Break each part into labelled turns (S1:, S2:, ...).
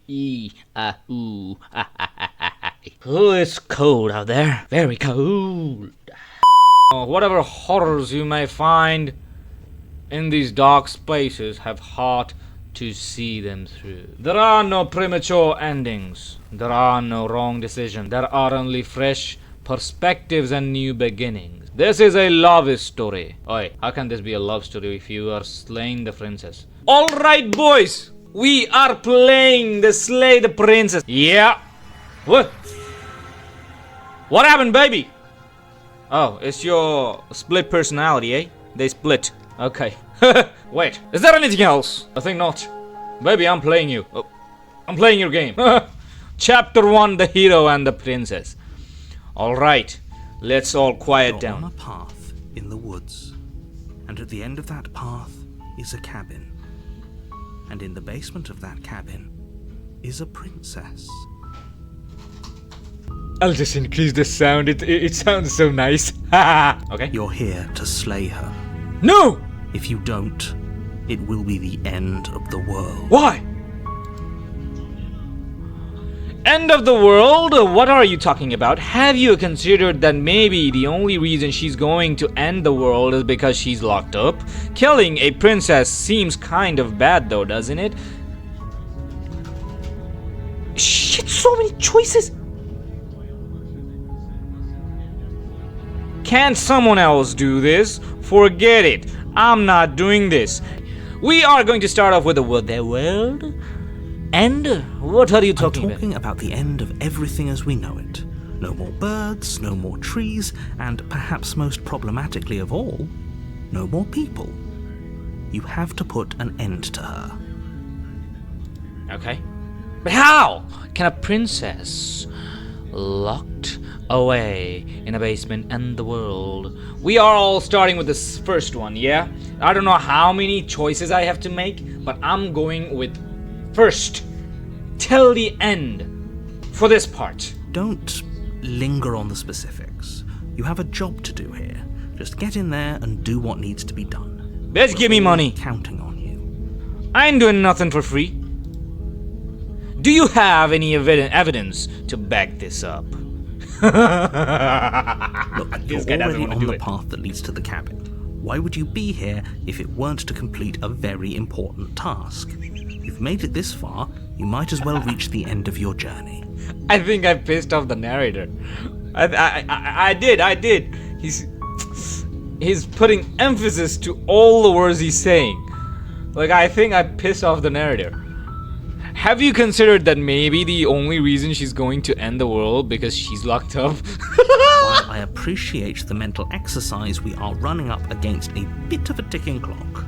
S1: Ooh. Oh, it's cold out there. Very cold. Whatever horrors you may find in these dark spaces, have heart to see them through. There are no premature endings. There are no wrong decisions. There are only fresh perspectives and new beginnings. This is a love story. Oi, how can this be a love story if you are slaying the princess? Alright, boys! We are playing the Slay the Princess. Yeah. What? What happened, baby? Oh, it's your split personality, eh? They split. Okay. Wait, is there anything else? I think not. Baby, I'm playing you. Oh, I'm playing your game. Chapter 1, the hero and the princess. Alright, let's all quiet down.
S2: You're on a path in the woods, and at the end of that path is a cabin. And in the basement of that cabin is a princess.
S1: I'll just increase the sound. It sounds so nice. Okay.
S2: You're here to slay her.
S1: No!
S2: If you don't, it will be the end of the world.
S1: Why? End of the world? What are you talking about? Have you considered that maybe the only reason she's going to end the world is because she's locked up? Killing a princess seems kind of bad though, doesn't it? Shit, so many choices! Can't someone else do this? Forget it. I'm not doing this. We are going to start off with the world. And what are you talking about?
S2: I'm talking about the end of everything as we know it. No more birds, no more trees, and perhaps most problematically of all, no more people. You have to put an end to her.
S1: Okay. But how can a princess locked away in a basement end the world? We are all starting with this first one, yeah? I don't know how many choices I have to make, but I'm going with first till the end for this part.
S2: Don't linger on the specifics. You have a job to do here. Just get in there and do what needs to be done.
S1: Let's give me money.
S2: Counting on you.
S1: I ain't doing nothing for free. Do you have any evidence to back this up?
S2: Look, you're already on the path that leads to the cabin. Why would you be here if it weren't to complete a very important task? You've made it this far, you might as well reach the end of your journey.
S1: I think I pissed off the narrator. I did. He's putting emphasis to all the words he's saying. Like, I think I pissed off the narrator. Have you considered that maybe the only reason she's going to end the world because she's locked up?
S2: While I appreciate the mental exercise, we are running up against a bit of a ticking clock.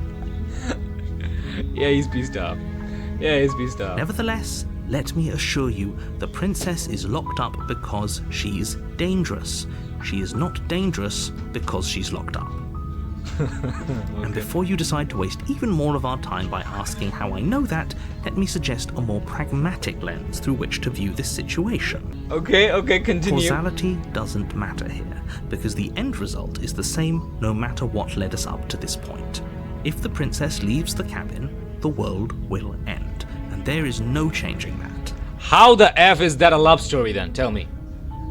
S1: Yeah, he's pissed off.
S2: Nevertheless, let me assure you, the princess is locked up because she's dangerous. She is not dangerous because she's locked up. Okay. And before you decide to waste even more of our time by asking how I know that, let me suggest a more pragmatic lens through which to view this situation.
S1: Okay, continue.
S2: Causality doesn't matter here, because the end result is the same no matter what led us up to this point. If the princess leaves the cabin, the world will end, and there is no changing that.
S1: How the F is that a love story then? Tell me.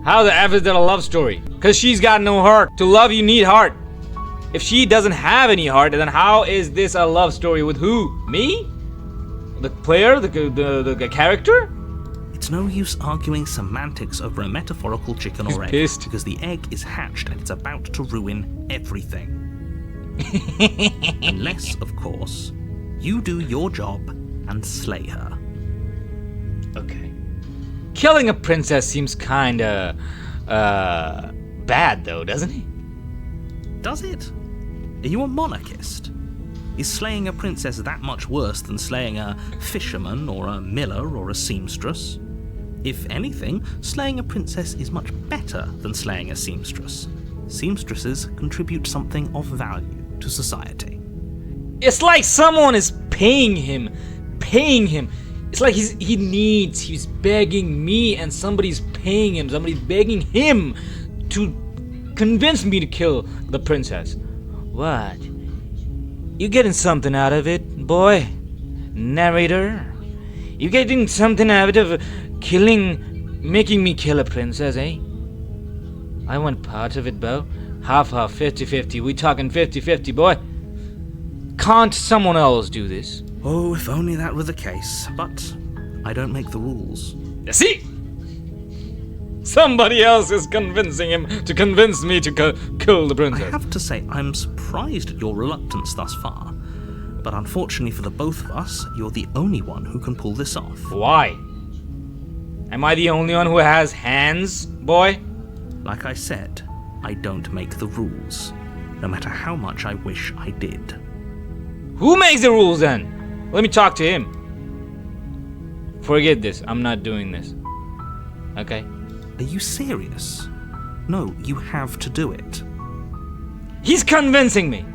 S1: How the F is that a love story? Because she's got no heart. To love you need heart. If she doesn't have any heart, then how is this a love story with who? Me? The player? The character?
S2: It's no use arguing semantics over a metaphorical chicken or egg,
S1: pissed.
S2: because the egg is hatched and it's about to ruin everything. Unless, of course, you do your job and slay her.
S1: Okay. Killing a princess seems kinda bad though, doesn't it?
S2: Does it? Are you a monarchist? Is slaying a princess that much worse than slaying a fisherman or a miller or a seamstress? If anything, slaying a princess is much better than slaying a seamstress. Seamstresses contribute something of value to society.
S1: It's like someone is paying him. It's like he's begging me and somebody's paying him. Somebody's begging him to convince me to kill the princess. What? You getting something out of it, boy? Narrator? You getting something out of making me kill a princess, eh? I want part of it, bro. Half, 50-50. We talking 50-50, boy. Can't someone else do this?
S2: Oh, if only that were the case. But I don't make the rules.
S1: You see? Somebody else is convincing him to convince me to kill the
S2: I
S1: princess.
S2: have to say, I'm surprised at your reluctance thus far. But unfortunately for the both of us, you're the only one who can pull this off.
S1: Why? Am I the only one who has hands, boy?
S2: Like I said, I don't make the rules, no matter how much I wish I did.
S1: Who makes the rules then? Let me talk to him. Forget this. I'm not doing this. Okay?
S2: Are you serious? No, you have to do it.
S1: He's convincing me.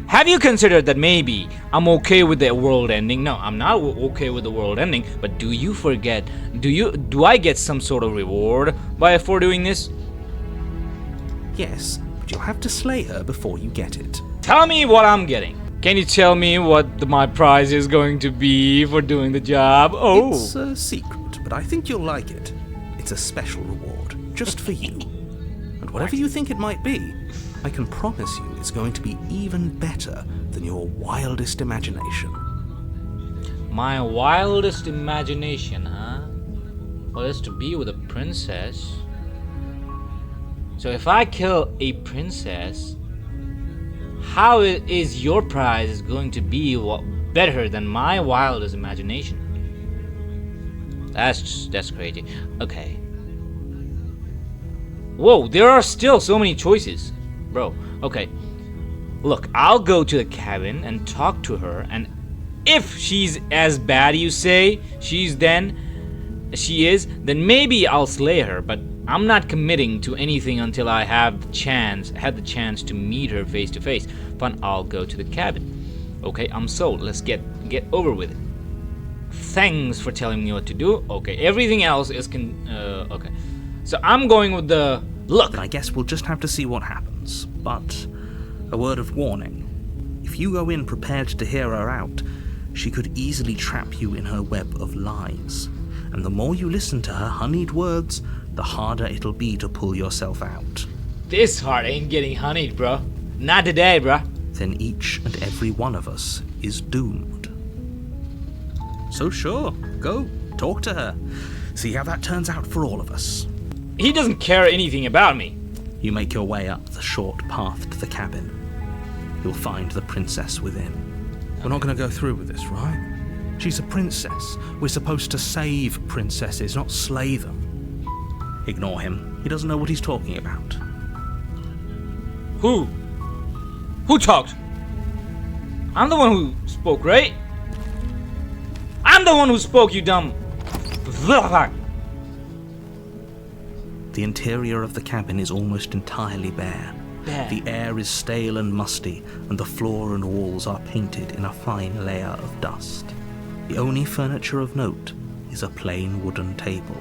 S1: Have you considered that maybe I'm okay with the world ending? No, I'm not okay with the world ending. But do you forget? Do I get some sort of reward for doing this?
S2: Yes, but you'll have to slay her before you get it.
S1: Tell me what I'm getting. Can you tell me what my prize is going to be for doing the job? Oh,
S2: It's a secret, but I think you'll like it. It's a special reward, just for you. And whatever you think it might be, I can promise you it's going to be even better than your wildest imagination.
S1: my wildest imagination, huh? Well, it's to be with a princess. So if I kill a princess, how is your prize going to be better than my wildest imagination? That's crazy. Okay. Whoa, there are still so many choices, bro. Okay. Look, I'll go to the cabin and talk to her, and if she's as bad you say she is, then maybe I'll slay her, but I'm not committing to anything until I had the chance to meet her face to face. Fine, I'll go to the cabin. Okay, I'm sold. Let's get over with it. Thanks for telling me what to do. Okay, everything else is okay. So I'm going with the look.
S2: Then I guess we'll just have to see what happens. But a word of warning. If you go in prepared to hear her out, she could easily trap you in her web of lies. And the more you listen to her honeyed words, the harder it'll be to pull yourself out.
S1: This heart ain't getting honeyed, bro. Not today, bro.
S2: Then each and every one of us is doomed. So sure, go, talk to her. See how that turns out for all of us.
S1: He doesn't care anything about me.
S2: You make your way up the short path to the cabin. You'll find the princess within. We're not going to go through with this, right? She's a princess. We're supposed to save princesses, not slay them. Ignore him. He doesn't know what he's talking about.
S1: Who? Who talked? I'm the one who spoke, right? I'm the one who spoke, you dumb.
S2: The interior of the cabin is almost entirely bare. The air is stale and musty, and the floor and walls are painted in a fine layer of dust. The only furniture of note is a plain wooden table.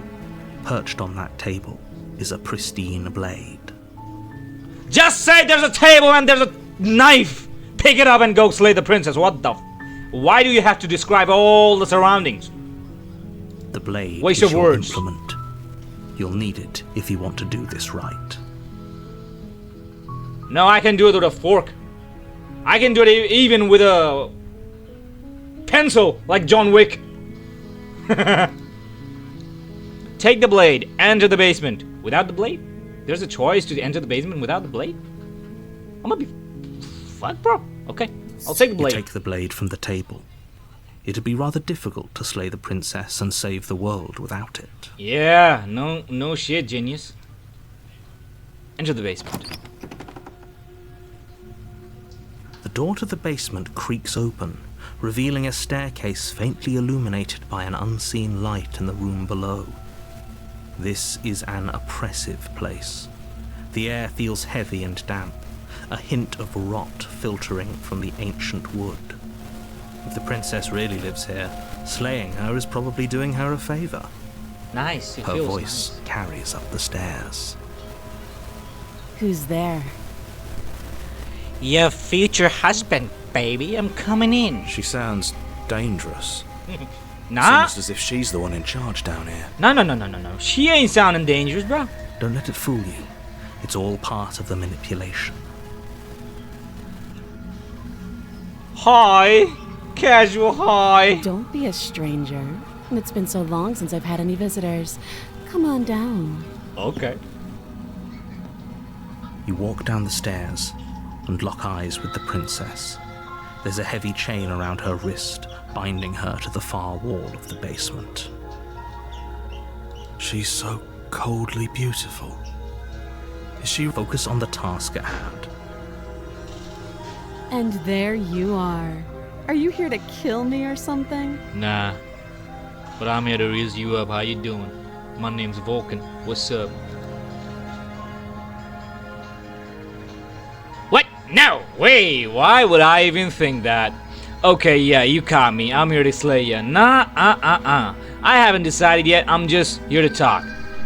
S2: Perched on that table is a pristine blade.
S1: Just say there's a table and there's a knife. Pick it up and go slay the princess. What the Why do you have to describe all the surroundings?
S2: The blade
S1: Waste
S2: is
S1: of
S2: your
S1: words.
S2: implement. You'll need it if you want to do this right.
S1: No, I can do it with a fork. I can do it even with a pencil, like John Wick. Take the blade, enter the basement. Without the blade? There's a choice to enter the basement without the blade? I'm gonna be fucked, bro. Okay, I'll take the blade.
S2: You take the blade from the table. It'd be rather difficult to slay the princess and save the world without it.
S1: Yeah, no shit, genius. Enter the basement.
S2: The door to the basement creaks open, revealing a staircase faintly illuminated by an unseen light in the room below. This is an oppressive place. The air feels heavy and damp, a hint of rot filtering from the ancient wood. If the princess really lives here, slaying her is probably doing her a favor.
S1: Nice, it
S2: Her
S1: feels
S2: voice
S1: nice.
S2: carries up the stairs.
S3: Who's there?
S1: Your future husband, baby. I'm coming in.
S2: She sounds dangerous.
S1: Nah.
S2: Seems as if she's the one in charge down here.
S1: No. She ain't sounding dangerous, bro.
S2: Don't let it fool you. It's all part of the manipulation.
S1: Hi. Casual hi.
S3: Don't be a stranger. It's been so long since I've had any visitors. Come on down.
S1: Okay.
S2: You walk down the stairs and lock eyes with the princess. There's a heavy chain around her wrist, binding her to the far wall of the basement. She's so coldly beautiful. Is she focused on the task at hand?
S3: And there you are. Are you here to kill me or something?
S1: Nah. But I'm here to raise you up. How you doing? My name's Vulcan. What's up? What? No way! Why would I even think that? Okay, yeah, you caught me. I'm here to slay ya. Nah, I haven't decided yet. I'm just here to talk.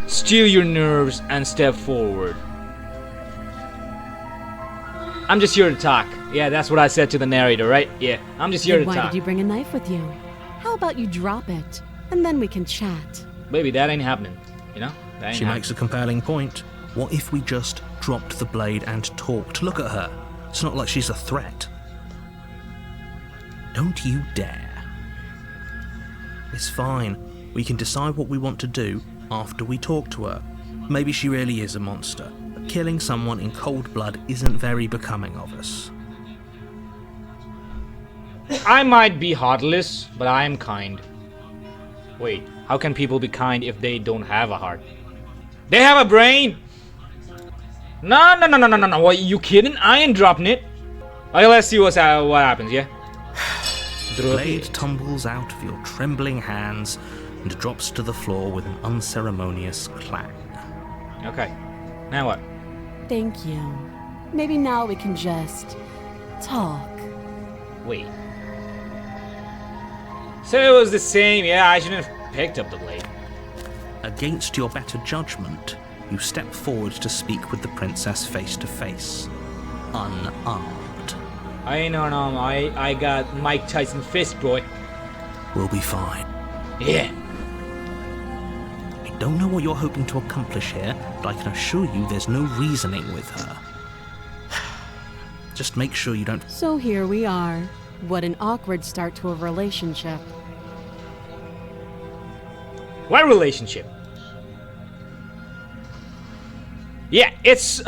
S1: Steal your nerves and step forward. I'm just here to talk. Yeah, that's what I said to the narrator, right? Yeah, I'm just here
S3: Then
S1: to
S3: why
S1: talk.
S3: did you bring a knife with you? How about you drop it, and then we can chat?
S1: Baby, that ain't happening. You know? That ain't
S2: She makes a compelling point. What if we just dropped the blade and talked? Look at her. It's not like she's a threat. Don't you dare. It's fine. We can decide what we want to do after we talk to her. Maybe she really is a monster, but killing someone in cold blood isn't very becoming of us.
S1: I might be heartless, but I am kind. Wait, how can people be kind if they don't have a heart? They have a brain! No. What, you kidding? I ain't dropping it. Okay, let's see what happens, yeah?
S2: The blade tumbles out of your trembling hands and drops to the floor with an unceremonious clang.
S1: Okay, now what?
S3: Thank you. Maybe now we can just talk.
S1: Wait. So it was the same, yeah, I shouldn't have picked up the blade.
S2: Against your better judgment, you step forward to speak with the princess face to face, unarmed.
S1: I ain't unarmed, I got Mike Tyson fist, boy.
S2: We'll be fine.
S1: Yeah.
S2: I don't know what you're hoping to accomplish here, but I can assure you there's no reasoning with her. Just make sure you don't...
S3: So here we are. What an awkward start to a relationship.
S1: What relationship? Yeah, it's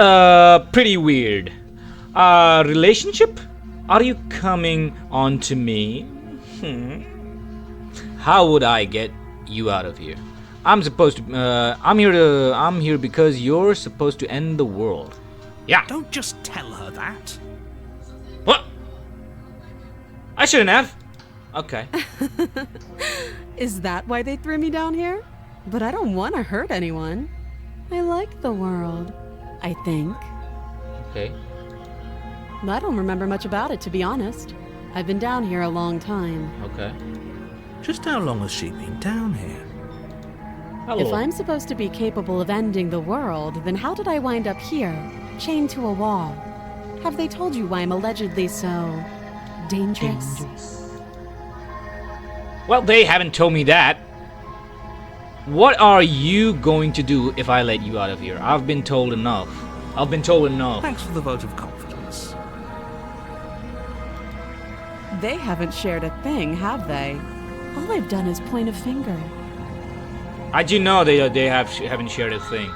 S1: pretty weird. Relationship? Are you coming on to me? How would I get you out of here? I'm here because you're supposed to end the world. Yeah.
S2: Don't just tell her that.
S1: What? I shouldn't have. Okay.
S3: Is that why they threw me down here? But I don't want to hurt anyone. I like the world, I think.
S1: Okay.
S3: I don't remember much about it, to be honest. I've been down here a long time.
S1: Okay.
S2: Just how long has she been down here?
S1: Hello.
S3: If I'm supposed to be capable of ending the world, then how did I wind up here, chained to a wall? Have they told you why I'm allegedly so dangerous?
S1: Well, they haven't told me that. What are you going to do if I let you out of here? I've been told enough.
S2: Thanks for the vote of confidence.
S3: They haven't shared a thing, have they? All I've done is point a finger.
S1: I do know they haven't shared a thing.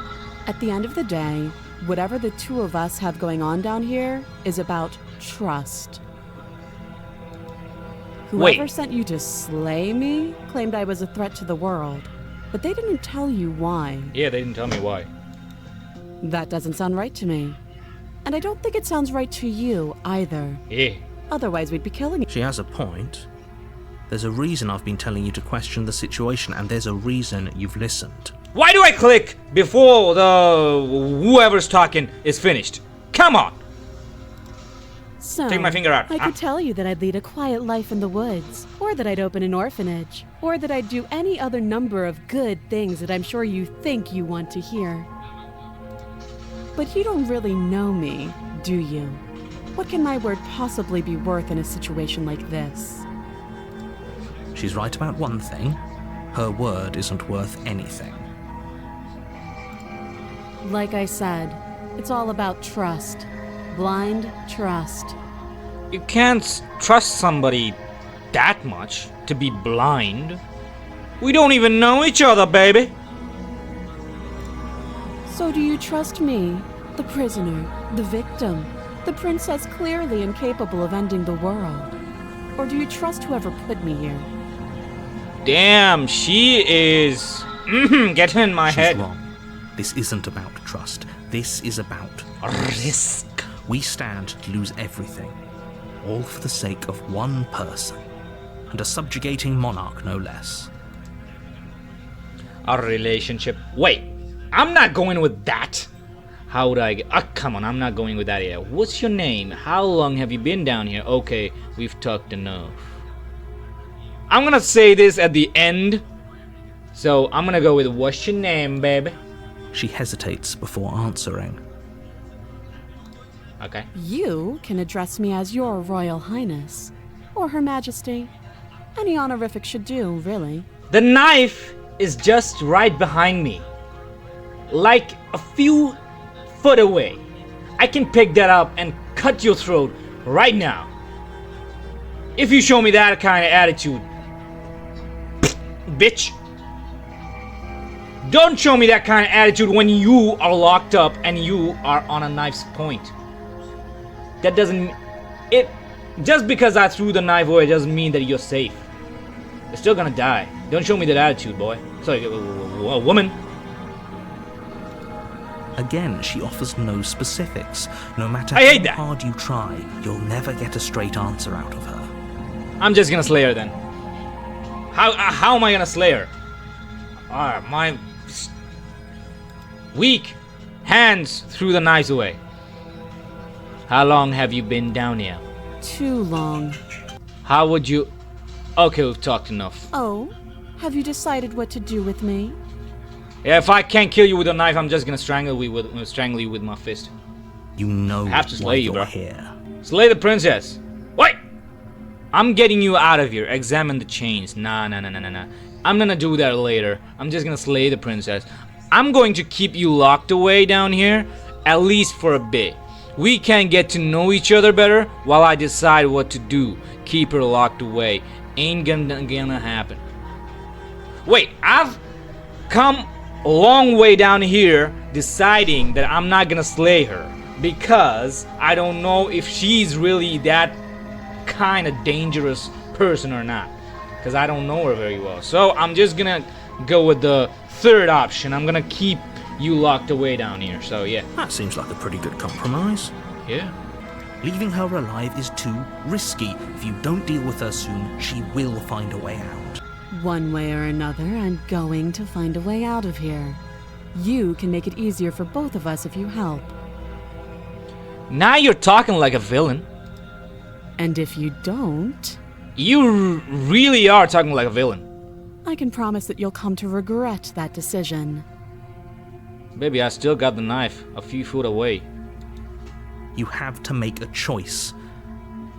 S3: At the end of the day, whatever the two of us have going on down here is about trust. Whoever
S1: Wait.
S3: sent you to slay me claimed I was a threat to the world, but they didn't tell you why.
S1: Yeah, they didn't tell me why.
S3: That doesn't sound right to me. And I don't think it sounds right to you either.
S1: Yeah.
S3: Otherwise, we'd be killing you.
S2: She has a point. There's a reason I've been telling you to question the situation, and there's a reason you've listened.
S1: Why do I click before the whoever's talking is finished? Come on.
S3: So,
S1: Take my finger out.
S3: I could tell you that I'd lead a quiet life in the woods, or that I'd open an orphanage, or that I'd do any other number of good things that I'm sure you think you want to hear. But you don't really know me, do you? What can my word possibly be worth in a situation like this?
S2: She's right about one thing. Her word isn't worth anything.
S3: Like I said, it's all about trust. Blind trust.
S1: You can't trust somebody that much to be blind. We don't even know each other, baby.
S3: So do you trust me, the prisoner, the victim, the princess clearly incapable of ending the world? Or do you trust whoever put me here?
S1: Damn, she is getting in my
S2: She's
S1: head.
S2: wrong. This isn't about trust. This is about
S1: Risk.
S2: we stand to lose everything, all for the sake of one person, and a subjugating monarch no less.
S1: Our relationship. Wait, I'm not going with that. How would I get... come on, I'm not going with that yet. What's your name? How long have you been down here? Okay, we've talked enough. I'm gonna say this at the end. So, I'm gonna go with, what's your name, baby?
S2: She hesitates before answering.
S1: Okay.
S3: You can address me as your Royal Highness, or Her Majesty. Any honorific should do, really.
S1: The knife is just right behind me. Like a few foot away. I can pick that up and cut your throat right now. If you show me that kind of attitude. Bitch. Don't show me that kind of attitude when you are locked up and you are on a knife's point. That doesn't... Just because I threw the knife away doesn't mean that you're safe. You're still gonna die. Don't show me that attitude, boy. Sorry, a woman.
S2: Again, she offers no specifics. No matter
S1: I hate
S2: how
S1: that.
S2: hard you try, you'll never get a straight answer out of her.
S1: I'm just gonna slay her then. How am I gonna slay her? My weak hands threw the knives away. How long have you been down here?
S3: Too long.
S1: How would you... Okay, we've talked enough.
S3: Oh, have you decided what to do with me?
S1: Yeah, if I can't kill you with a knife, I'm just gonna strangle you with my fist.
S2: You know
S1: I have to
S2: why
S1: slay you,
S2: you're
S1: bro.
S2: here.
S1: Slay the princess. Wait! I'm getting you out of here. Examine the chains. Nah. I'm gonna do that later. I'm just gonna slay the princess. I'm going to keep you locked away down here, at least for a bit. We can get to know each other better while I decide what to do. Keep her locked away. Ain't gonna happen. Wait, I've come a long way down here deciding that I'm not gonna slay her because I don't know if she's really that kind of dangerous person or not, because I don't know her very well. So I'm just gonna go with the third option. I'm gonna keep you locked away down here. So yeah.
S2: That seems like a pretty good compromise.
S1: Yeah.
S2: Leaving her alive is too risky. If you don't deal with her soon, she will find a way out.
S3: One way or another, I'm going to find a way out of here. You can make it easier for both of us if you help.
S1: Now you're talking like a villain.
S3: And if you don't,
S1: You really are talking like a villain.
S3: I can promise that you'll come to regret that decision.
S1: Baby, I still got the knife a few foot away.
S2: You have to make a choice.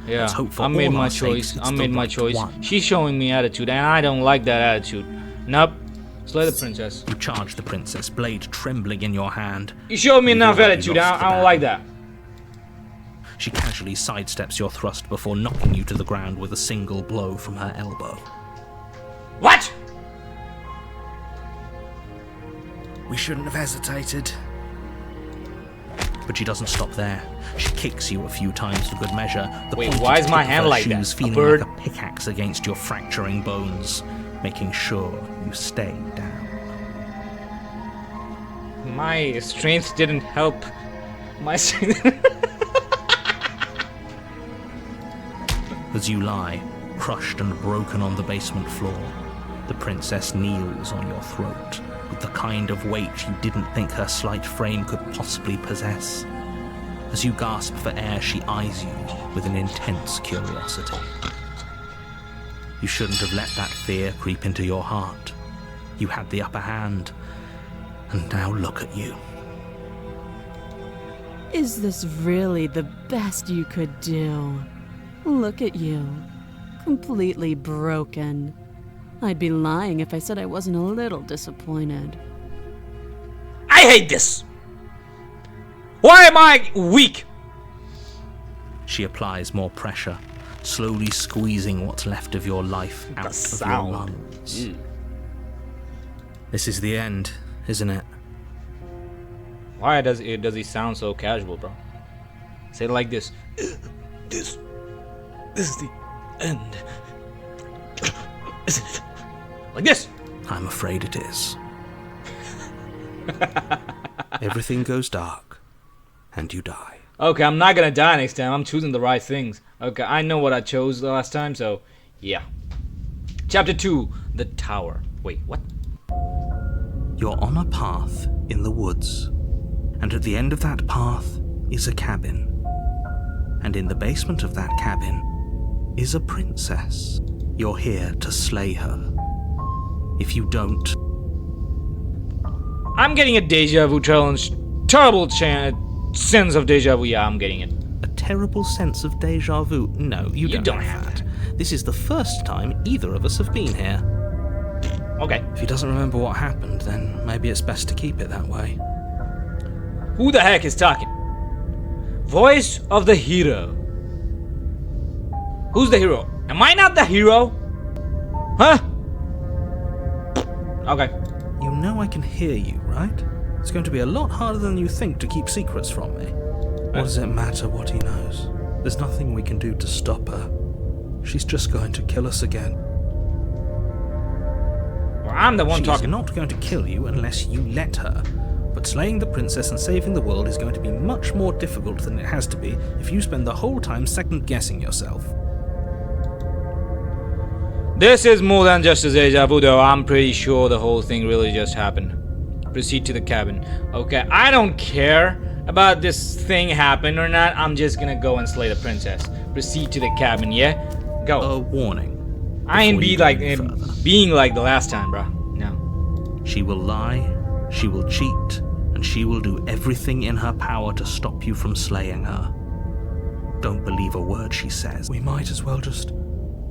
S1: Yeah,
S2: Let's hope for
S1: I made
S2: all
S1: my
S2: our sakes
S1: choice.
S2: it's
S1: I
S2: the
S1: made my
S2: right
S1: choice.
S2: one.
S1: She's showing me attitude, and I don't like that attitude. Nope. Slay the princess.
S2: You charge the princess, blade trembling in your hand.
S1: You showed me
S2: You've
S1: enough
S2: already
S1: attitude.
S2: lost the
S1: I don't
S2: battle.
S1: like that.
S2: She casually sidesteps your thrust before knocking you to the ground with a single blow from her elbow.
S1: What?
S2: We shouldn't have hesitated. But she doesn't stop there. She kicks you a few times for good measure. The
S1: Wait,
S2: pointed
S1: why is my
S2: tip of
S1: hand
S2: her
S1: like that?
S2: shoes
S1: A
S2: feeling
S1: bird?
S2: like a pickaxe against your fracturing bones, making sure you stay down.
S1: My strength didn't help. My strength.
S2: As you lie, crushed and broken on the basement floor, the princess kneels on your throat with the kind of weight you didn't think her slight frame could possibly possess. As you gasp for air, she eyes you with an intense curiosity. You shouldn't have let that fear creep into your heart. You had the upper hand, and now look at you.
S3: Is this really the best you could do? Look at you. Completely broken. I'd be lying if I said I wasn't a little disappointed.
S1: I hate this! Why am I weak?
S2: She applies more pressure, slowly squeezing what's left of your life out of your lungs. This is the end, isn't it?
S1: Why does he sound so casual, bro? Say it like this. This is the end. Isn't it? Like this.
S2: I'm afraid it is. Everything goes dark, and you die.
S1: Okay, I'm not gonna die next time. I'm choosing the right things. Okay, I know what I chose the last time, so yeah. Chapter 2, The Tower. Wait, what?
S2: You're on a path in the woods, and at the end of that path is a cabin. And in the basement of that cabin is a princess. You're here to slay her. If you don't...
S1: I'm getting a deja vu challenge. Terrible sense of deja vu. Yeah, I'm getting it.
S2: A terrible sense of deja vu? No, you don't have that. This is the first time either of us have been here.
S1: Okay.
S2: If he doesn't remember what happened, then maybe it's best to keep it that way.
S1: Who the heck is talking? Voice of the hero. Who's the hero? Am I not the hero? Huh? Okay.
S2: You know I can hear you, right? It's going to be a lot harder than you think to keep secrets from me. What does it matter what he knows? There's nothing we can do to stop her. She's just going to kill us again.
S1: Well, I'm the one talking.
S2: She's not going to kill you unless you let her. But slaying the princess and saving the world is going to be much more difficult than it has to be if you spend the whole time second-guessing yourself.
S1: This is more than just a deja vu, though. I'm pretty sure the whole thing really just happened. Proceed to the cabin. Okay, I don't care about this thing happened or not. I'm just gonna go and slay the princess. Proceed to the cabin, yeah? Go.
S2: A warning.
S1: I ain't being like the last time, bro. No.
S2: She will lie, she will cheat, and she will do everything in her power to stop you from slaying her. Don't believe a word she says. We might as well just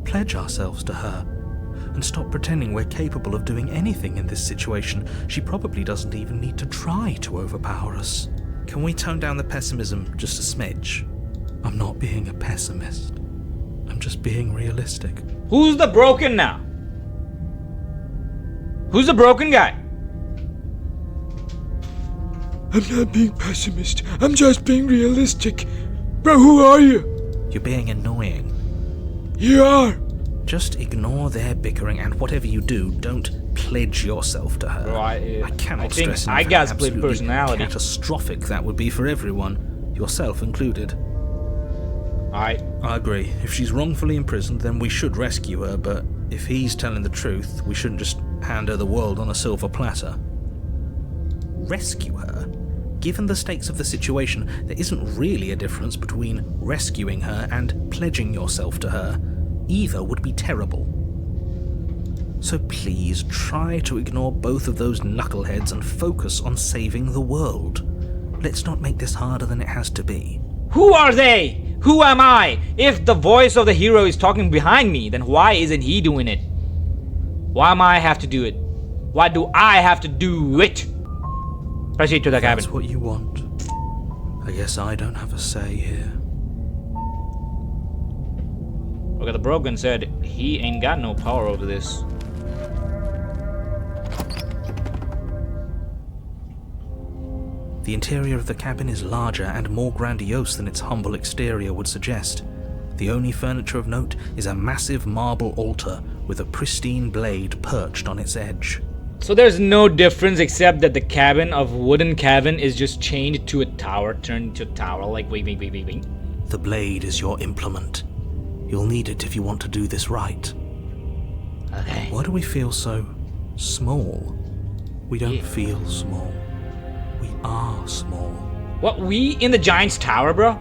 S2: pledge ourselves to her and stop pretending we're capable of doing anything in this situation. She probably doesn't even need to try to overpower us. Can we tone down the pessimism just a smidge? I'm not being a pessimist. I'm just being realistic.
S1: Who's the broken now? Who's the broken guy? I'm not being pessimist. I'm just being realistic. Bro, who are you?
S2: You're being annoying.
S1: You are.
S2: Just ignore their bickering, and whatever you do, don't pledge yourself to her.
S1: Bro, I
S2: cannot
S1: think
S2: stress
S1: I
S2: enough
S1: got
S2: how
S1: split
S2: absolutely
S1: personality.
S2: Catastrophic that would be for everyone, yourself included.
S1: I
S2: agree. If she's wrongfully imprisoned, then we should rescue her, but if he's telling the truth, we shouldn't just hand her the world on a silver platter. Rescue her? Given the stakes of the situation, there isn't really a difference between rescuing her and pledging yourself to her. Either would be terrible. So please try to ignore both of those knuckleheads and focus on saving the world. Let's not make this harder than it has to be.
S1: Who are they? Who am I? If the voice of the hero is talking behind me, then why isn't he doing it? Why am I have to do it? Why do I have to do it? Proceed to the cabin.
S2: That's what you want. I guess I don't have a say here.
S1: Okay, the broken said he ain't got no power over this.
S2: The interior of the cabin is larger and more grandiose than its humble exterior would suggest. The only furniture of note is a massive marble altar with a pristine blade perched on its edge.
S1: So there's no difference except that the cabin of wooden cabin is just chained to a tower, turned into a tower, like wait.
S2: The blade is your implement. You'll need it if you want to do this right.
S1: Okay.
S2: Why do we feel so small? We don't feel small. We are small.
S1: What, we in the giant's tower, bro?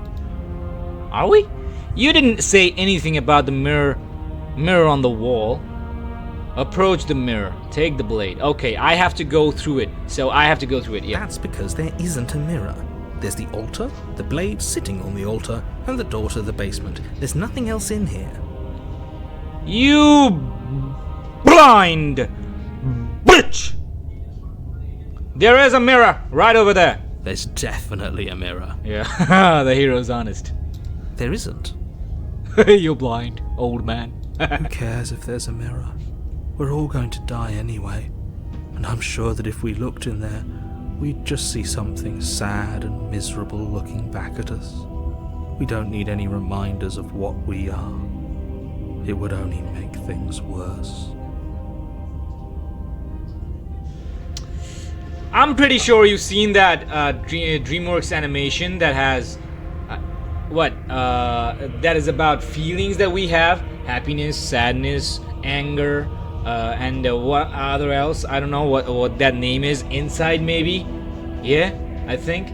S1: Are we? You didn't say anything about the mirror on the wall. Approach the mirror. Take the blade. Okay, I have to go through it. So I have to go through it, yeah.
S2: That's because there isn't a mirror. There's the altar, the blade sitting on the altar, and the door to the basement. There's nothing else in here.
S1: You blind, bitch! There is a mirror right over there.
S2: There's definitely a mirror.
S1: Yeah, the hero's honest.
S2: There isn't.
S1: You're blind, old man.
S2: Who cares if there's a mirror? We're all going to die anyway. And I'm sure that if we looked in there, we'd just see something sad and miserable looking back at us. We don't need any reminders of what we are. It would only make things worse.
S1: I'm pretty sure you've seen that DreamWorks animation that has that is about feelings that we have: happiness, sadness, anger, and what other else? I don't know what that name is. Inside, maybe. Yeah, I think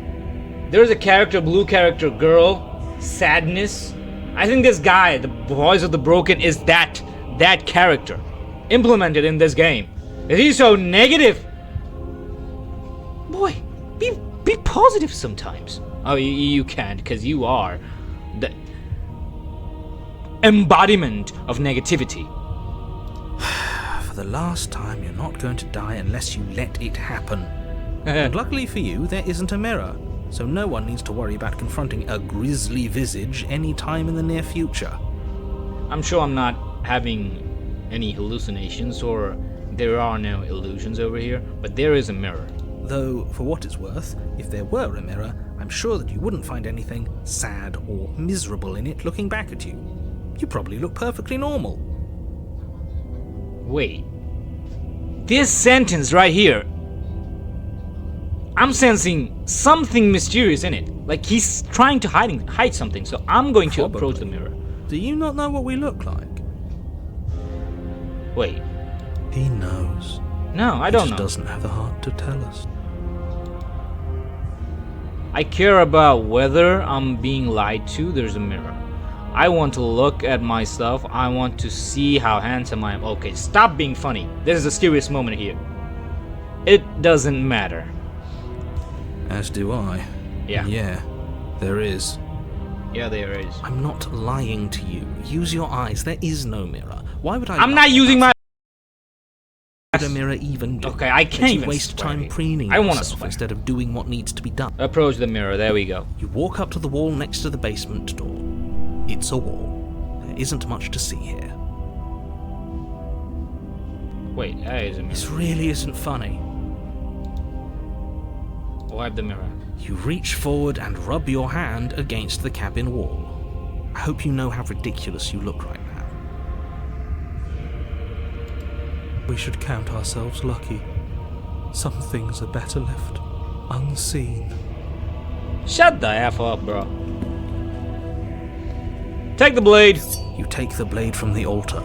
S1: there's a character, blue character, girl, sadness. I think this guy, the Voice of the Broken, is that character implemented in this game. He's so negative. Boy, be positive sometimes. Oh, you can't, because you are the embodiment of negativity.
S2: For the last time, you're not going to die unless you let it happen. And luckily for you, there isn't a mirror, so no one needs to worry about confronting a grisly visage any time in the near future.
S1: I'm sure I'm not having any hallucinations, or there are no illusions over here, but there is a mirror.
S2: Though, for what it's worth, if there were a mirror, I'm sure that you wouldn't find anything sad or miserable in it looking back at you. You probably look perfectly normal.
S1: Wait. This sentence right here, I'm sensing something mysterious in it. Like he's trying to hide something, so I'm going to approach the mirror.
S2: Do you not know what we look like?
S1: Wait.
S2: He knows.
S1: No, I don't
S2: He
S1: know.
S2: just doesn't have the heart to tell us.
S1: I care about whether I'm being lied to. There's a mirror. I want to look at myself. I want to see how handsome I am. Okay, stop being funny. This is a serious moment here. It doesn't matter.
S2: As do I.
S1: Yeah.
S2: Yeah, there is.
S1: Yeah, there is.
S2: I'm not lying to you. Use your eyes. There is no mirror. Why would I?
S1: I'm not using my.
S2: What would a mirror even do?
S1: Okay, I can't even
S2: waste
S1: swear.
S2: time preening
S1: I wanna
S2: yourself
S1: swear.
S2: instead of doing what needs to be done.
S1: Approach the mirror. There we go.
S2: You walk up to the wall next to the basement door. It's a wall. There isn't much to see here.
S1: Wait, that is a
S2: This
S1: mirror.
S2: really isn't funny.
S1: Wipe the mirror.
S2: You reach forward and rub your hand against the cabin wall. I hope you know how ridiculous you look right now. We should count ourselves lucky. Some things are better left unseen.
S1: Shut the F up, bro. Take the blade.
S2: You take the blade from the altar.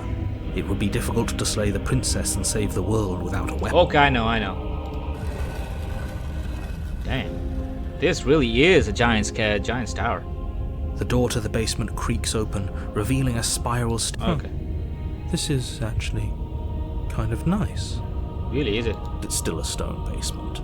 S2: It would be difficult to slay the princess and save the world without a weapon.
S1: Okay, I know. Damn. This really is a giant's tower.
S2: The door to the basement creaks open, revealing a spiral
S1: Okay.
S2: This is actually kind of nice.
S1: Really, is it?
S2: It's still a stone basement.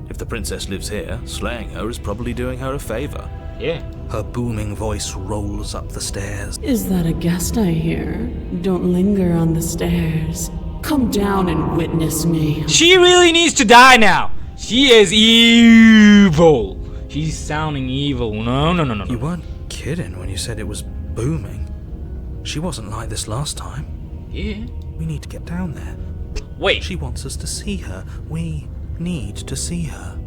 S2: If the princess lives here, slaying her is probably doing her a favor.
S1: Yeah.
S2: Her booming voice rolls up the stairs.
S3: Is that a guest I hear? Don't linger on the stairs. Come down and witness me.
S1: She really needs to die now. She is evil. She's sounding evil. No.
S2: You weren't kidding when you said it was booming. She wasn't like this last time.
S1: Yeah.
S2: We need to get down there.
S1: Wait.
S2: She wants us to see her. We need to see her.